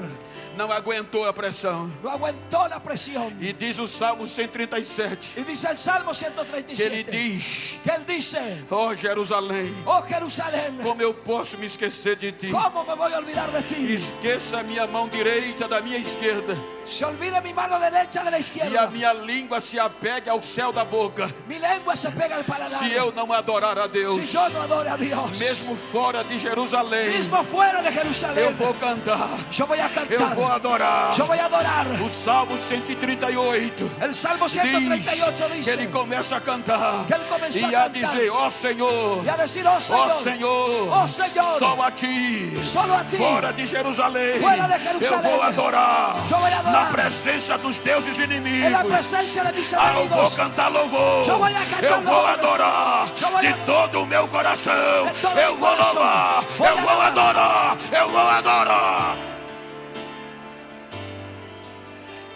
não aguentou a pressão. no aguantó la presión. E diz o Salmo 137 Y dice el Salmo que ele 137 diz: que él dice: ó Jerusalém, oh Jerusalén, como eu posso me esquecer de ti? ¿cómo me voy a olvidar de ti? Esqueça a minha mão direita da minha esquerda, Se olvide mi mano derecha de la e a izquierda. minha língua se apegue ao céu da boca. Mi lengua se pega al paladar. Se eu não adorar a Deus, Si yo no adoro a Dios, mesmo fora de Jerusalém, mismo fuera de Jerusalén, eu vou cantar, yo voy a eu cantar, vou adorar. yo voy a adorar. O Salmo 138 El Salmo diz 138 que dice ele começa a cantar que ele começou e a a cantar. dizer: ó Senhor, y a decir: oh ó Señor, Senhor, oh Señor, só a ti, solo a ti, fora de Jerusalém, fuera de eu Jerusalém, vou adorar, yo voy a adorar. na presença dos deuses en la inimigos. presencia de mis Eu vou enemigos. cantar louvor, Eu vou cantar eu vou louvor. adorar Eu vou de adorar. todo o meu coração, De todo eu mi vou coração. louvar, Vou eu vou adorar. adorar, eu vou adorar.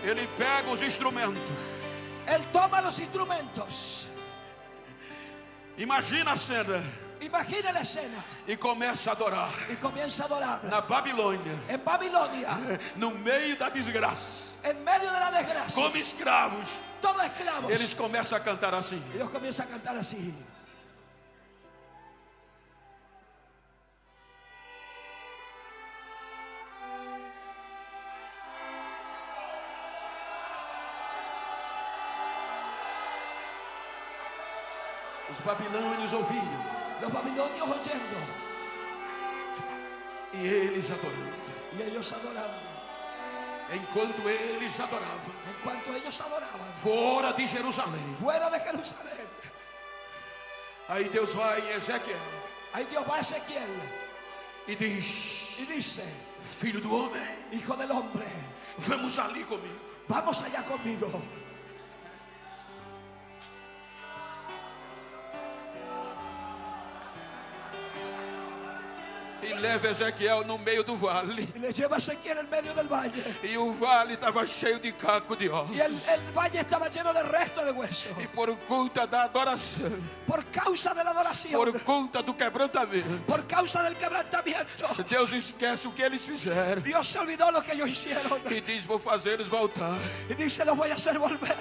Ele pega os instrumentos. Él toma los instrumentos. Imagina a cena Imagina la escena e começa a adorar y comienza a adorar. na Babilônia, En Babilonia, no meio da desgraça, en medio de la desgracia, como escravos, todos esclavos. eles começam a cantar assim: Ellos comienzan a cantar así. os babilônios ouviam Los babilonios oyendo e eles adorando. y ellos adorando. Enquanto eles adoravam En cuanto ellos adoraban fora de Jerusalém, fuera de Jerusalén, aí Deus vai em Ezequiel ahí Dios va a Ezequiel e diz: y dice: filho do homem, Hijo del hombre, vamos ali comigo. vamos allá conmigo. E leva Ezequiel no meio do vale. Y le lleva a Ezequiel en medio del valle. E o vale estava cheio de caco de ossos. Y el valle estaba lleno de restos de huesos. E por conta da adoração, Por causa de la adoración, por conta do quebrantamento, por causa del quebrantamiento, Deus esquece o que eles fizeram Dios se olvidó lo que ellos hicieron. e diz: vou fazer eles voltar. Y dice, los voy a hacer volver.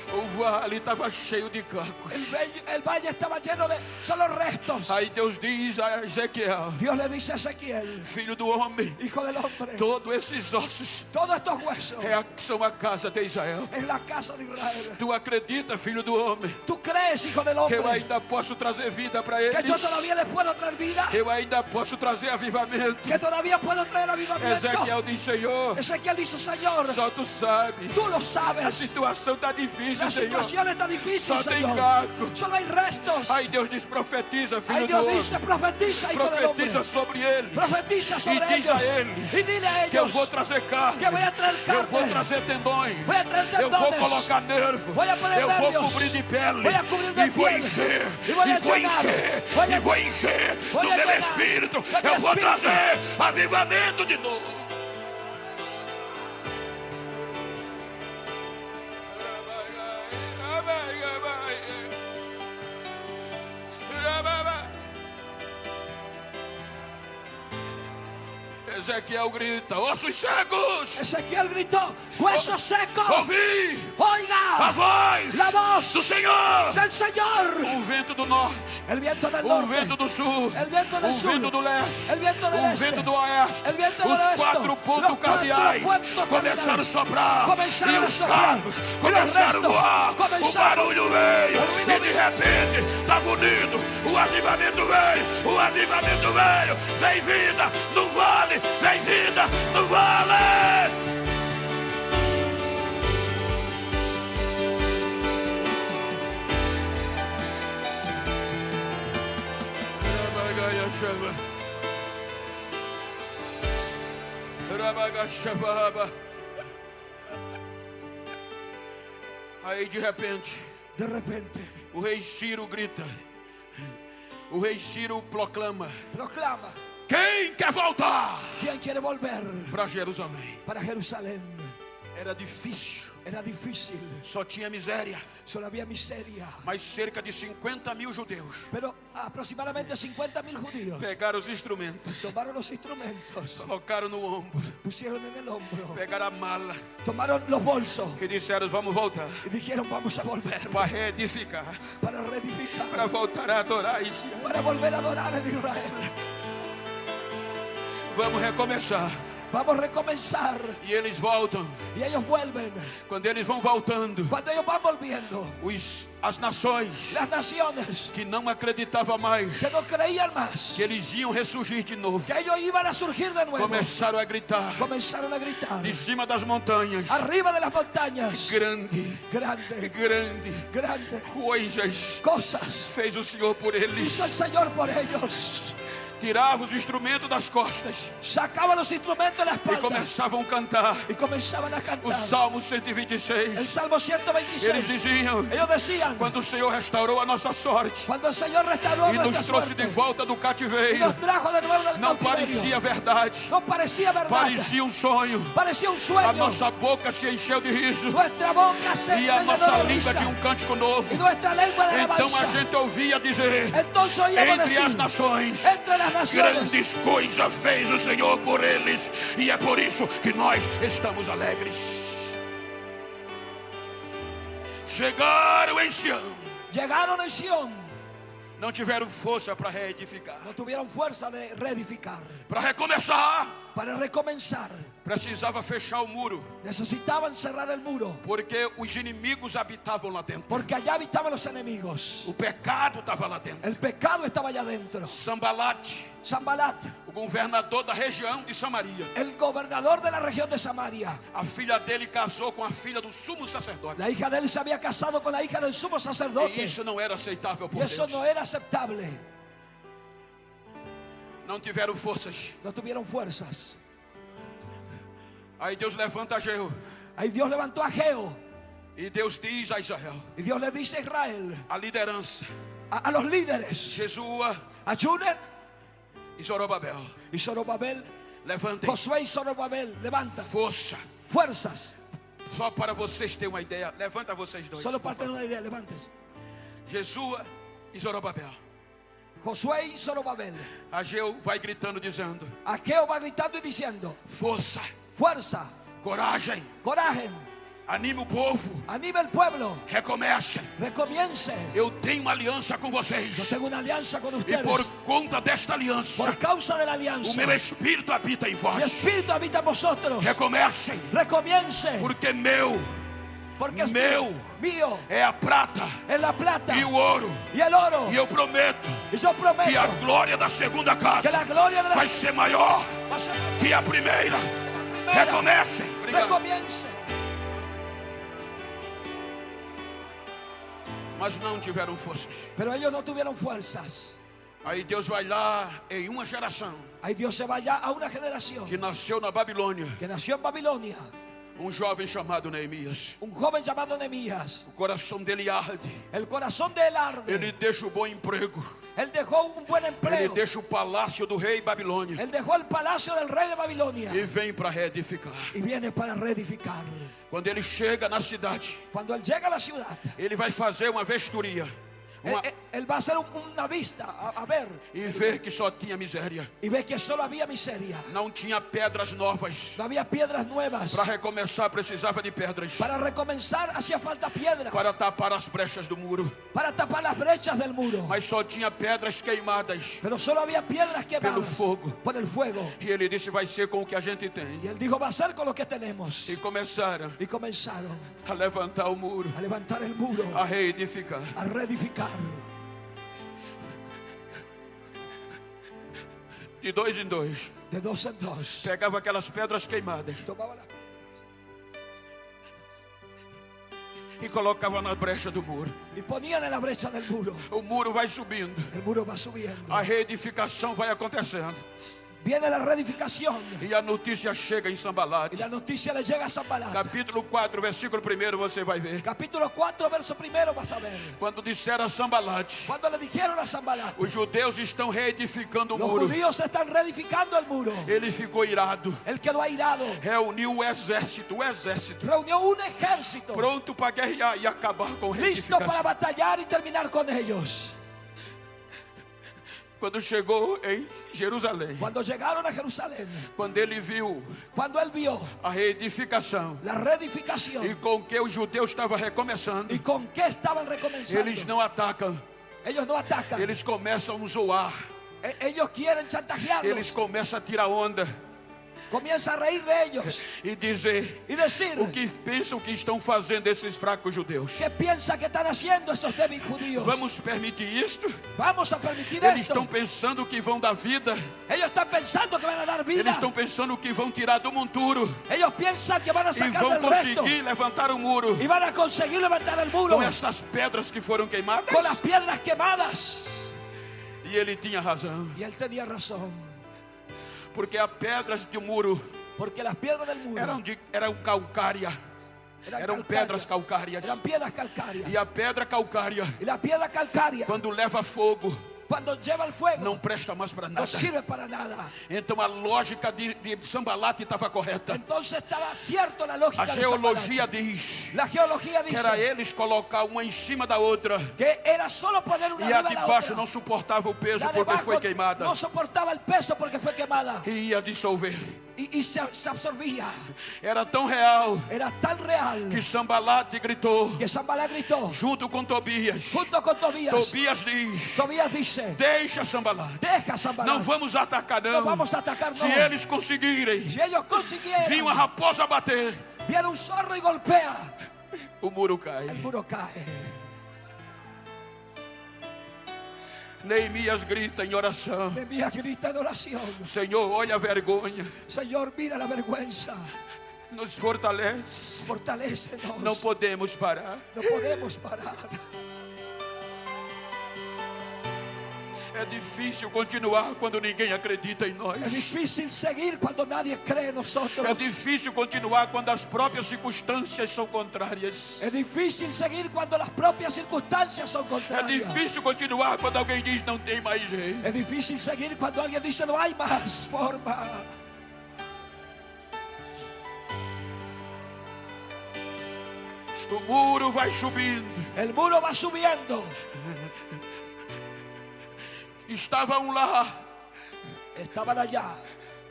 O vale estava cheio de cacos. El valle estaba lleno de solo restos. Aí Deus diz a Ezequiel: Dios le dice a Ezequiel, filho do homem, hijo del hombre, todos esses ossos todos estos huesos são a casa de Israel. es la casa de Israel. Tu acredita, filho do homem, ¿Tú crees, hijo del que eu hombre, ainda posso trazer vida para que eles? yo todavía les puedo traer vida? Eu ainda posso trazer avivamento. Que todavía puedo traer avivamiento. Ezequiel diz: Senhor, Ezequiel dice, Señor, só tu sabes. tú lo A sabes. situação está difícil, La Senhor. situación está difícil, Só tem Señor. caco. Solo hay restos. Aí Deus diz: profetiza, Ahí filho do Dios homem. dice, profetiza, hijo del hombre. Profetiza sobre eles. Profetiza E sobre diz a ellos. eles Y dile a que eu ellos vou trazer carne. que voy a traer Eu vou carne. trazer tendões. Voy a traer Eu vou tendones. colocar nervo. Voy a poner Eu vou nervios. cobrir de pele. Voy a cubrir de E vou piel. encher. Y voy a E vou llenar. encher. Voy a- E vou encher Voy do a meu llenar espírito. de mi Eu vou espírito. trazer avivamento de novo. Ezequiel grita: ossos secos, Ezequiel gritó, huesos secos, ouvi a oiga voz la voz do Senhor. del Señor. O vento do norte, El viento del o norte, vento do sul, el viento del o sur, vento do leste, el viento del o este, vento do oeste. el viento del Os oeste, quatro los pontos cuatro cardeais puntos começaram a cardinais soprar. começaram E a os soprar. cacos E os começaram a restos voar. O começaram- barulho veio. o ruído E de repente, está bonito. O avivamento veio. O avivamento veio. Vem vida no vale. Vem vida no vale. Aí de repente, De repente, o rei Ciro grita. O rei Ciro proclama: proclama, quem quer voltar ¿quién quiere volver para Jerusalém? para Jerusalén? Era difícil, Era difícil, só tinha miséria, solo había miseria. mas cerca de 50.000 judeus Pero aproximadamente 50.000 judíos pegaram os instrumentos, tomaron los instrumentos, colocaram no ombro, pusieron en el hombro, pegaram a mala tomaron los bolsos e disseram: vamos voltar y dijeron, vamos a volver para reedificar, para reedificar, para voltar a adorar isso. para volver a adorar en Israel. Vamos recomeçar. Vamos a recomenzar. E eles voltam. Y ellos vuelven. Quando eles vão voltando, Cuando ellos van volviendo, as nações las naciones que não acreditavam mais que no creían más, que eles iam ressurgir de novo, que ellos iban a surgir de nuevo, começaram a gritar comenzaron a gritar de cima das montanhas: arriba de las montañas, grande, grande, grande grande coisas cosas fez o Senhor por eles. hizo el Señor por ellos. Tirava os instrumentos das costas Sacaban los instrumentos de la e espalda começavam a cantar y comenzaban a o cantar Salmo el 126. Salmo Eles 126. diziam: Ellos decían, quando o Senhor restaurou a nossa sorte cuando el Señor restauró e nos nuestra trouxe suerte de volta do y cativeiro, nos trajo de nuevo del não cautiverio, parecia verdade, no parecía verdad, parecia um sonho. parecía un A sueño. nossa boca se encheu de riso Nuestra boca se e a llenó nossa de língua risa de um cântico novo. y nuestra lengua de Então a alabanza. gente ouvia dizer: Entonces oíamos entre decir, as nações, entre las naciones, grandes coisas fez o Senhor por eles, e é por isso que nós estamos alegres. Chegaram em Sião, llegaron en Sión, não tiveram força para reedificar, no tuvieron fuerza de reedificar, para recomeçar. para recomenzar. Precisava fechar o muro, Necesitaban cerrar el muro, porque os inimigos habitavam lá dentro. porque allá habitaban los enemigos. O pecado estava lá dentro. El pecado estaba allá adentro. Sambalat, Zambalat, o governador da região de Samaria. el gobernador de la región de Samaria. A filha dele casou com a filha do sumo sacerdote. La hija de él se había casado con la hija del sumo E sacerdote. isso não era aceitável Y por eso Deus. no era aceptable. Não tiveram forças. No tuvieron fuerzas. Aí Deus levanta Jeú. Ahí Dios levantó a Geo. E Deus diz a Israel, Y Dios le dice a Israel, a liderança, a los líderes, Jesua a Junen e Zorobabel, y Zorobabel, levantem Josué y Zorobabel, levanta força. fuerzas. Só para vocês terem uma ideia, levanta vocês dois. Solo por para tener favor. una idea, levantes. Jesua e Zorobabel. Josué y Zorobabel. Ageu vai gritando dizendo: A Geo va gritando y diciendo, força, fuerza, coragem, coraje, anime o povo, anime el pueblo, recomecem. recomience. Eu tenho uma aliança com Yo vocês. tengo una alianza con E ustedes. por conta desta aliança, Por causa de la o alianza, meu espírito habita em mi vós. espíritu habita en vosotros. Recomecem, Recomience, porque meu porque es meu mío, é a prata es la plata e o ouro. y el oro. E eu prometo Y yo prometo que a glória da segunda que la casa gloria de la vai ser maior va a ser que a primeira. primera. Recomecem. Obrigado. Recomience. Mas não tiveram forças. Pero ellos no tuvieron fuerzas. Aí Deus vai lá em uma geração Ahí Dios se va ya a una generación que nasceu na Babilônia, que nació en Babilonia. um jovem chamado Neemias. Un joven llamado Nehemías. O coração dele arde. El corazón de él arde. Ele deixa o bom emprego. Él dejó un buen Ele empleo. deixa o palácio do rei Babilônia Él dejó el palacio del rey de Babilonia e vem para reedificar. y viene para reedificar. Quando ele chega na cidade, Cuando él llega a la ciudad, ele vai fazer uma vistoria. él va a hacer una vista a ver E ver que só tinha miséria. y ve que solo había miseria. Não tinha pedras novas. No había piedras nuevas. Para recomeçar precisava de pedras. Para recomenzar hacía falta piedras. Para tapar as brechas do muro. Para tapar las brechas del muro. Mas só tinha pedras queimadas Pero solo había piedras pelo quemadas fogo. por el fuego. E ele disse: vai ser com o que a gente tem. Y él dijo, va a ser con lo que tenemos. E começaram Y comenzaron a levantar o muro, a levantar el muro, a reedificar. a reedificar. De dois em dois, De dos en dos. pegava aquelas pedras queimadas Tomaba las e colocava na brecha do muro. y ponían en la brecha del muro. O muro vai subindo, El muro va subiendo. a reedificação vai acontecendo. Viene la reedificación. E a notícia chega em Sambalat. Y la noticia le llega a Sanbalat. Capítulo 4, versículo 1, você vai ver. Capítulo 4, verso 1, vas a ver. Quando disseram a Sambalat: Cuando le dijeron a Sanbalat, os judeus estão reedificando o los muro, judíos están reedificando el muro. ele ficou irado. Él quedó airado. Reuniu o exército, Reunió un ejército pronto para guerrear e acabar com a listo para reedificação. batallar y terminar con ellos. Quando chegou em Jerusalém, Cuando llegaron a Jerusalén, quando ele viu cuando él vio a reedificação la reedificación e com que os judeus estavam recomeçando, y con qué estaban recomenzando, eles não atacam, ellos no atacan. eles começam a zoar, Ellos quieren chantajearlos. eles começam a tirar onda Comienza a reír de ellos e dizer y decir, o que pensam que estão fazendo esses fracos judeus. ¿qué piensa que están haciendo estos débiles judíos? Vamos permitir isto? Vamos a permitir Eles esto. estão pensando que vão dar vida, Ellos están pensando que van a dar vida. eles estão pensando que vão tirar do monturo Ellos piensan que van a e sacar vão del resto conseguir levantar o muro y van a conseguir levantar el muro com essas pedras que foram queimadas. con las piedras quemadas. E ele tinha razão, Y él tenía razón, porque as pedras do muro porque las piedras del muro eram calcária, eram pedras calcárias. Eran piedras calcáreas. E a pedra calcária, Y la piedra calcárea, quando leva fogo, cuando lleva el fuego, não presta mais para no nada. sirve para nada. Então a lógica de Sambalat estava correta. Entonces estaba cierto la lógica A de Sanbalat. geologia diz La geología que era dice eles colocar uma em cima da outra, que era solo poner una e a arriba de de la baixo otra. não suportava o peso La de porque abajo foi queimada no soportaba el peso porque fue quemada e ia dissolver. y se absorbía. Era tão real Era tan real que Sambalat gritou que Sanbalat gritó junto com Tobias. junto con Tobías. Tobias diz: Tobías dice, deixa Sambalat, deja Sanbalat, não vamos atacar no não. vamos a atacar, no. Se eles conseguirem Si ellos vir consiguieran, uma raposa bater, viene un zorro y golpea, o muro cai. el muro cae. Neemias grita em oração. Nehemías grita en oración. Senhor, olha a vergonha. Señor, mira la vergüenza. Nos fortalece. Fortalécenos. Não podemos parar. No podemos parar. É difícil continuar quando ninguém acredita em Es nós. difícil seguir cuando nadie cree en nosotros. É difícil continuar quando as próprias circunstâncias são contrárias. Es difícil seguir cuando las propias circunstancias son É contrarias. difícil continuar quando alguém diz não tem mais jeito. Es difícil seguir cuando alguien dice no hay más forma. O muro vai subindo. El muro va subiendo. Estavam lá, Estaban allá,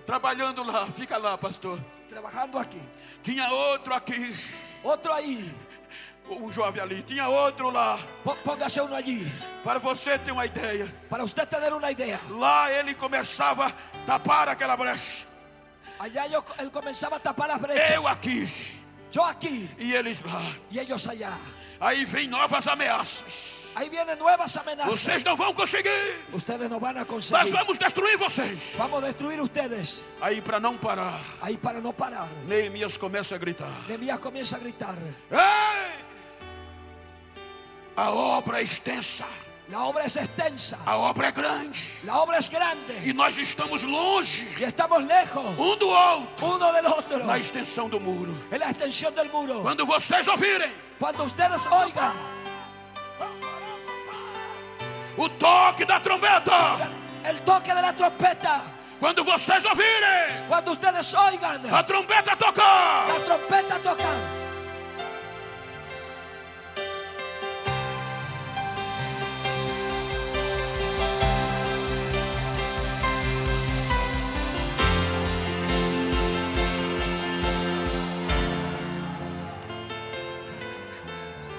trabalhando lá. Fica lá, pastor. trabajando aquí. Tinha outro aqui. Otro ahí. Um jovem ali. Tinha outro lá. Póngase uno allí. Para você ter uma ideia. Para usted tener una idea. Lá ele começava a tapar aquela brecha. Allá él comenzaba a tapar las brechas. Eu aqui. Yo aquí E eles lá. y ellos allá. Aí vem novas ameaças. Ahí vienen nuevas amenazas. Vocês não vão conseguir. Ustedes no van a Nós conseguir. vamos destruir vocês. Vamos a destruir ustedes. Aí para não parar, Ahí para no parar. Neemias começa a gritar. Nehemías comienza a gritar. Ei! A obra é extensa. La obra es extensa. A obra é grande. La obra es grande. E nós estamos longe Y estamos lejos do outro uno del otro. na extensão do muro. En la extensión del muro. Quando vocês ouvirem Cuando ustedes oigan o toque da trombeta, el toque de la trompeta. quando vocês ouvirem Cuando ustedes oigan a trombeta tocar, la trompeta tocar.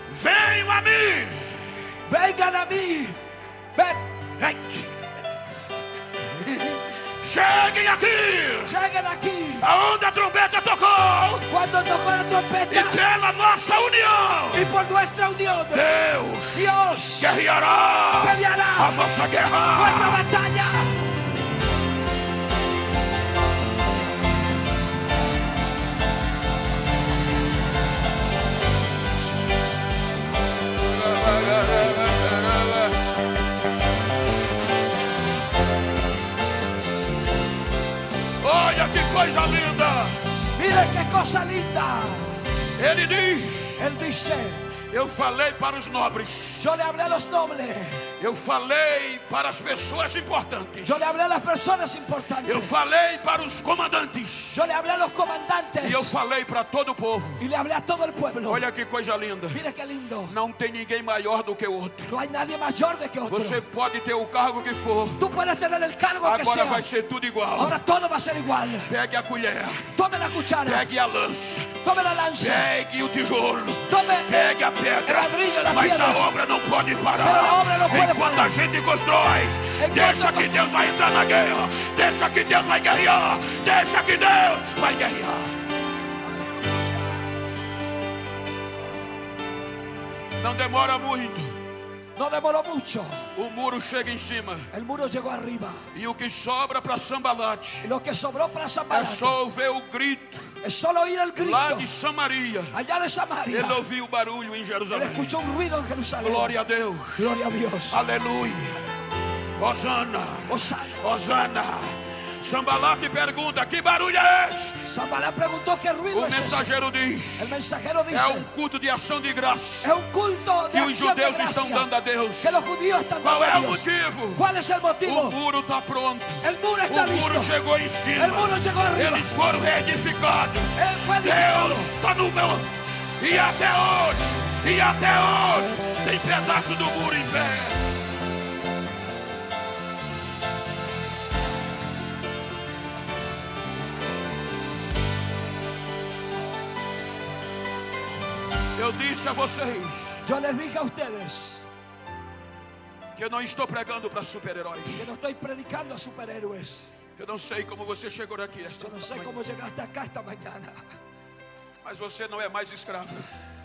venham a mim. Vengan a mí. Ei. Cheguem aqui. Lleguen aquí. Aonde a trombeta tocou. Cuando tocó la E trompeta. pela nossa união, Y por nuestra unión. Deus Dios guerreará a peleará nossa nuestra guerra. batalla. Olha que coisa linda. Miren qué cosa linda. Ele diz: Él dice, eu falei para os nobres, yo le hablé a los nobles. eu falei para as pessoas importantes, Yo le hablé a las personas importantes. eu falei para os comandantes, Yo le hablé a los comandantes. e eu falei para todo o povo. Y le hablé a todo el pueblo. Olha que coisa linda. Mire qué lindo. Não tem ninguém maior do que o outro. No hay nadie mayor de que otro. Você pode ter o cargo que for, Tú puedes tener el cargo que agora sea. vai ser tudo igual. Ahora todo va a ser igual. Pegue a colher, Tome la cuchara. pegue a lança, Tome la lanza. pegue o tijolo, Tome pegue a el pedra, ladrillo, la mas piedra. a obra não pode Pero a parar. obra no puede Enquanto parar. a gente constrói, deixa que Deus vai entrar na guerra, deixa que Deus vai guerrear, deixa que Deus vai guerrear. Não demora muito, No demoró mucho. o muro chega em cima, El muro llegó arriba. e o que sobra para Sambalate Y lo que sobró para é Samaria só ouvir o grito es solo oír el grito. lá de Samaria. Allá de Samaria. Ele ouviu o barulho em Él Jerusalém. escuchó un ruido en Jerusalén. Glória a Deus. Gloria a Dios. Aleluia. Hosana. Osana. Hosana. Sambalate pergunta: que barulho é este? Sambalá preguntó qué ruido O es ese. mensageiro diz: El mensajero dice, é um culto de ação de graça es un culto de que os acción de judeus gracia estão dando a Deus. que los judíos están Qual dando é a o Dios. motivo? ¿Cuál es el motivo? O muro está pronto. El muro está O muro listo. chegou em El cima. muro llegó arriba. Eles foram reedificados. Él fue edificado. Deus está no meu. E até hoje, tem pedaço do muro em pé. Eu disse a vocês Yo les dije a ustedes que eu não estou pregando para super-heróis. que no estoy predicando a superhéroes. Eu não sei como você chegou aqui esta Yo no sé manhã, cómo llegaste acá esta mañana. mas você não é mais escravo.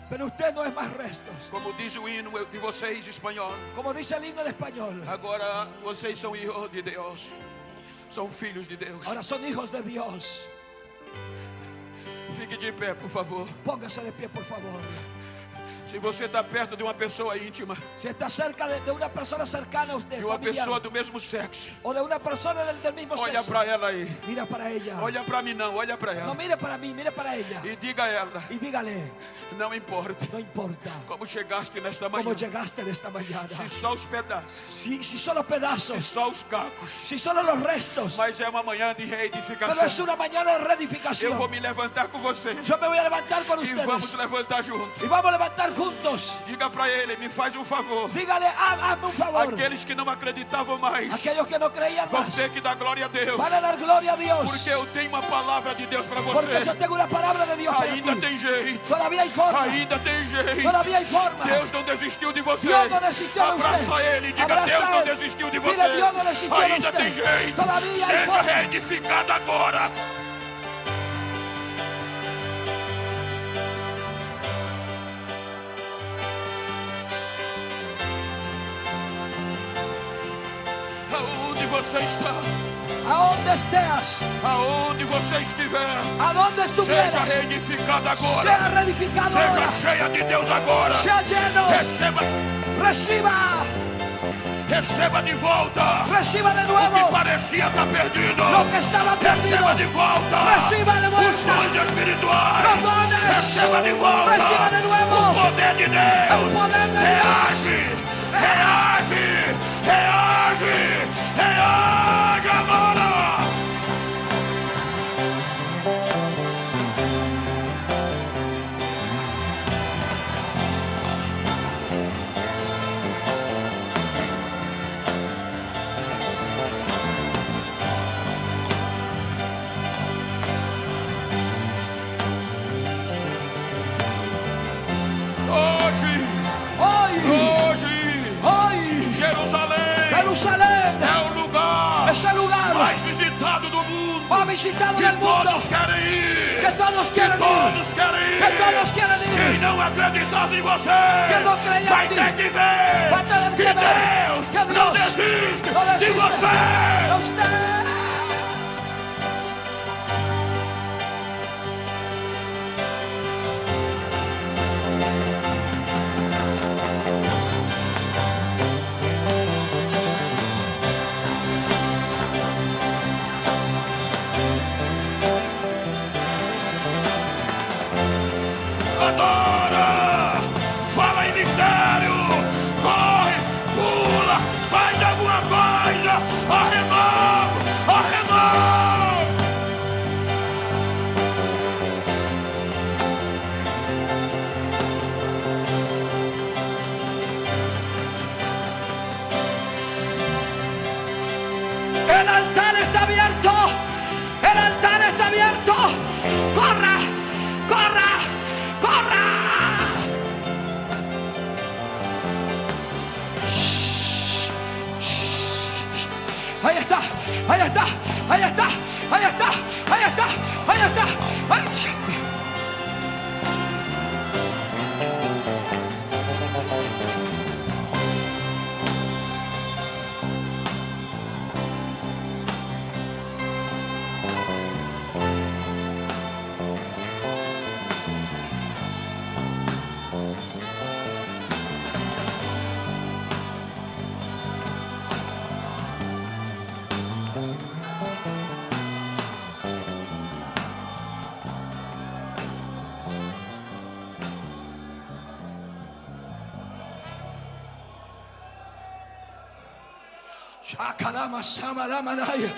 Pero usted no es más restos. Como diz o hino de vocês, espanhol. Como dice el himno de español. Agora vocês são hijos de Deus. São filhos de Deus. Ahora son hijos de Dios. Fique de pé, por favor. Póngase de pie, por favor. Se você está perto de uma pessoa íntima, Si está cerca de una persona cercana a usted, de uma familiar, pessoa do mesmo sexo, o de una persona del mismo olha sexo, para ela aí. mira para ella. Olha para mim não, olha para No ela. mire para mí, mire para ella. E diga a ela, Y dígale, não importa no importa como chegaste nesta manhã. cómo llegaste en esta mañana. Se só os pedaços, Si solo se pedazos, só os cacos. si solo los restos. Mas é uma manhã de Pero reedificação. es una mañana de Eu reedificación. vou me levantar com você. Yo me voy a levantar con E vamos ustedes. levantar juntos. Y vamos a levantar juntos. Diga para ele, me faz um favor. Dígale, hazme un favor. Aqueles que não acreditavam mais Aquellos que no creían vão más ter que dar glória a Deus. van a dar gloria a Dios. Porque eu tenho uma palavra de Deus para Porque você. yo tengo una palabra de Dios para Ainda ti. tem jeito. Todavía hay forma. Ainda tem jeito. Todavía hay forma. Deus não desistiu de você. Dios no desistió de usted. Abraça ele e diga, Abraça Deus não ele. desistiu de Dile, você. Dios no desistió de Ainda usted. tem jeito. Todavía hay Seja forma. reedificado agora. Aonde você está, Aonde estés, aonde você estiver, a donde seja estuvieras, reedificado agora. sea reedificado Seja ahora. cheia de Deus agora. Sea lleno. Receba, Reciba. receba de volta Reciba de o que nuevo parecia estar perdido. lo que estaba perdido. Receba de volta Reciba de os vuelta dons espirituais. los dones. Receba de volta Reciba de nuevo o poder de Deus. el poder de Reage, reage, reage, reage agora. Hoy, Jerusalém Jerusalén é o lugar es el lugar mais visitado do mundo. más visitado Que del mundo. todos querem ir. Que todos Que quieren ir. todos querem ir. Que todos quieren ir. Quem não acreditava em você Quem não creia em vai ti. ter que ver Va a tener que que ver Deus que Dios não desiste no de desiste você. de usted. Adora, fala em mistério, corre, pula, faz alguma coisa, arremão, arremão. El altar está abierto. El altar está abierto. Corra, corra, corra. Ahí está, ahí está, ahí está, ahí está, ahí está, ahí está. Ahí. Shakalama Samalamanaye.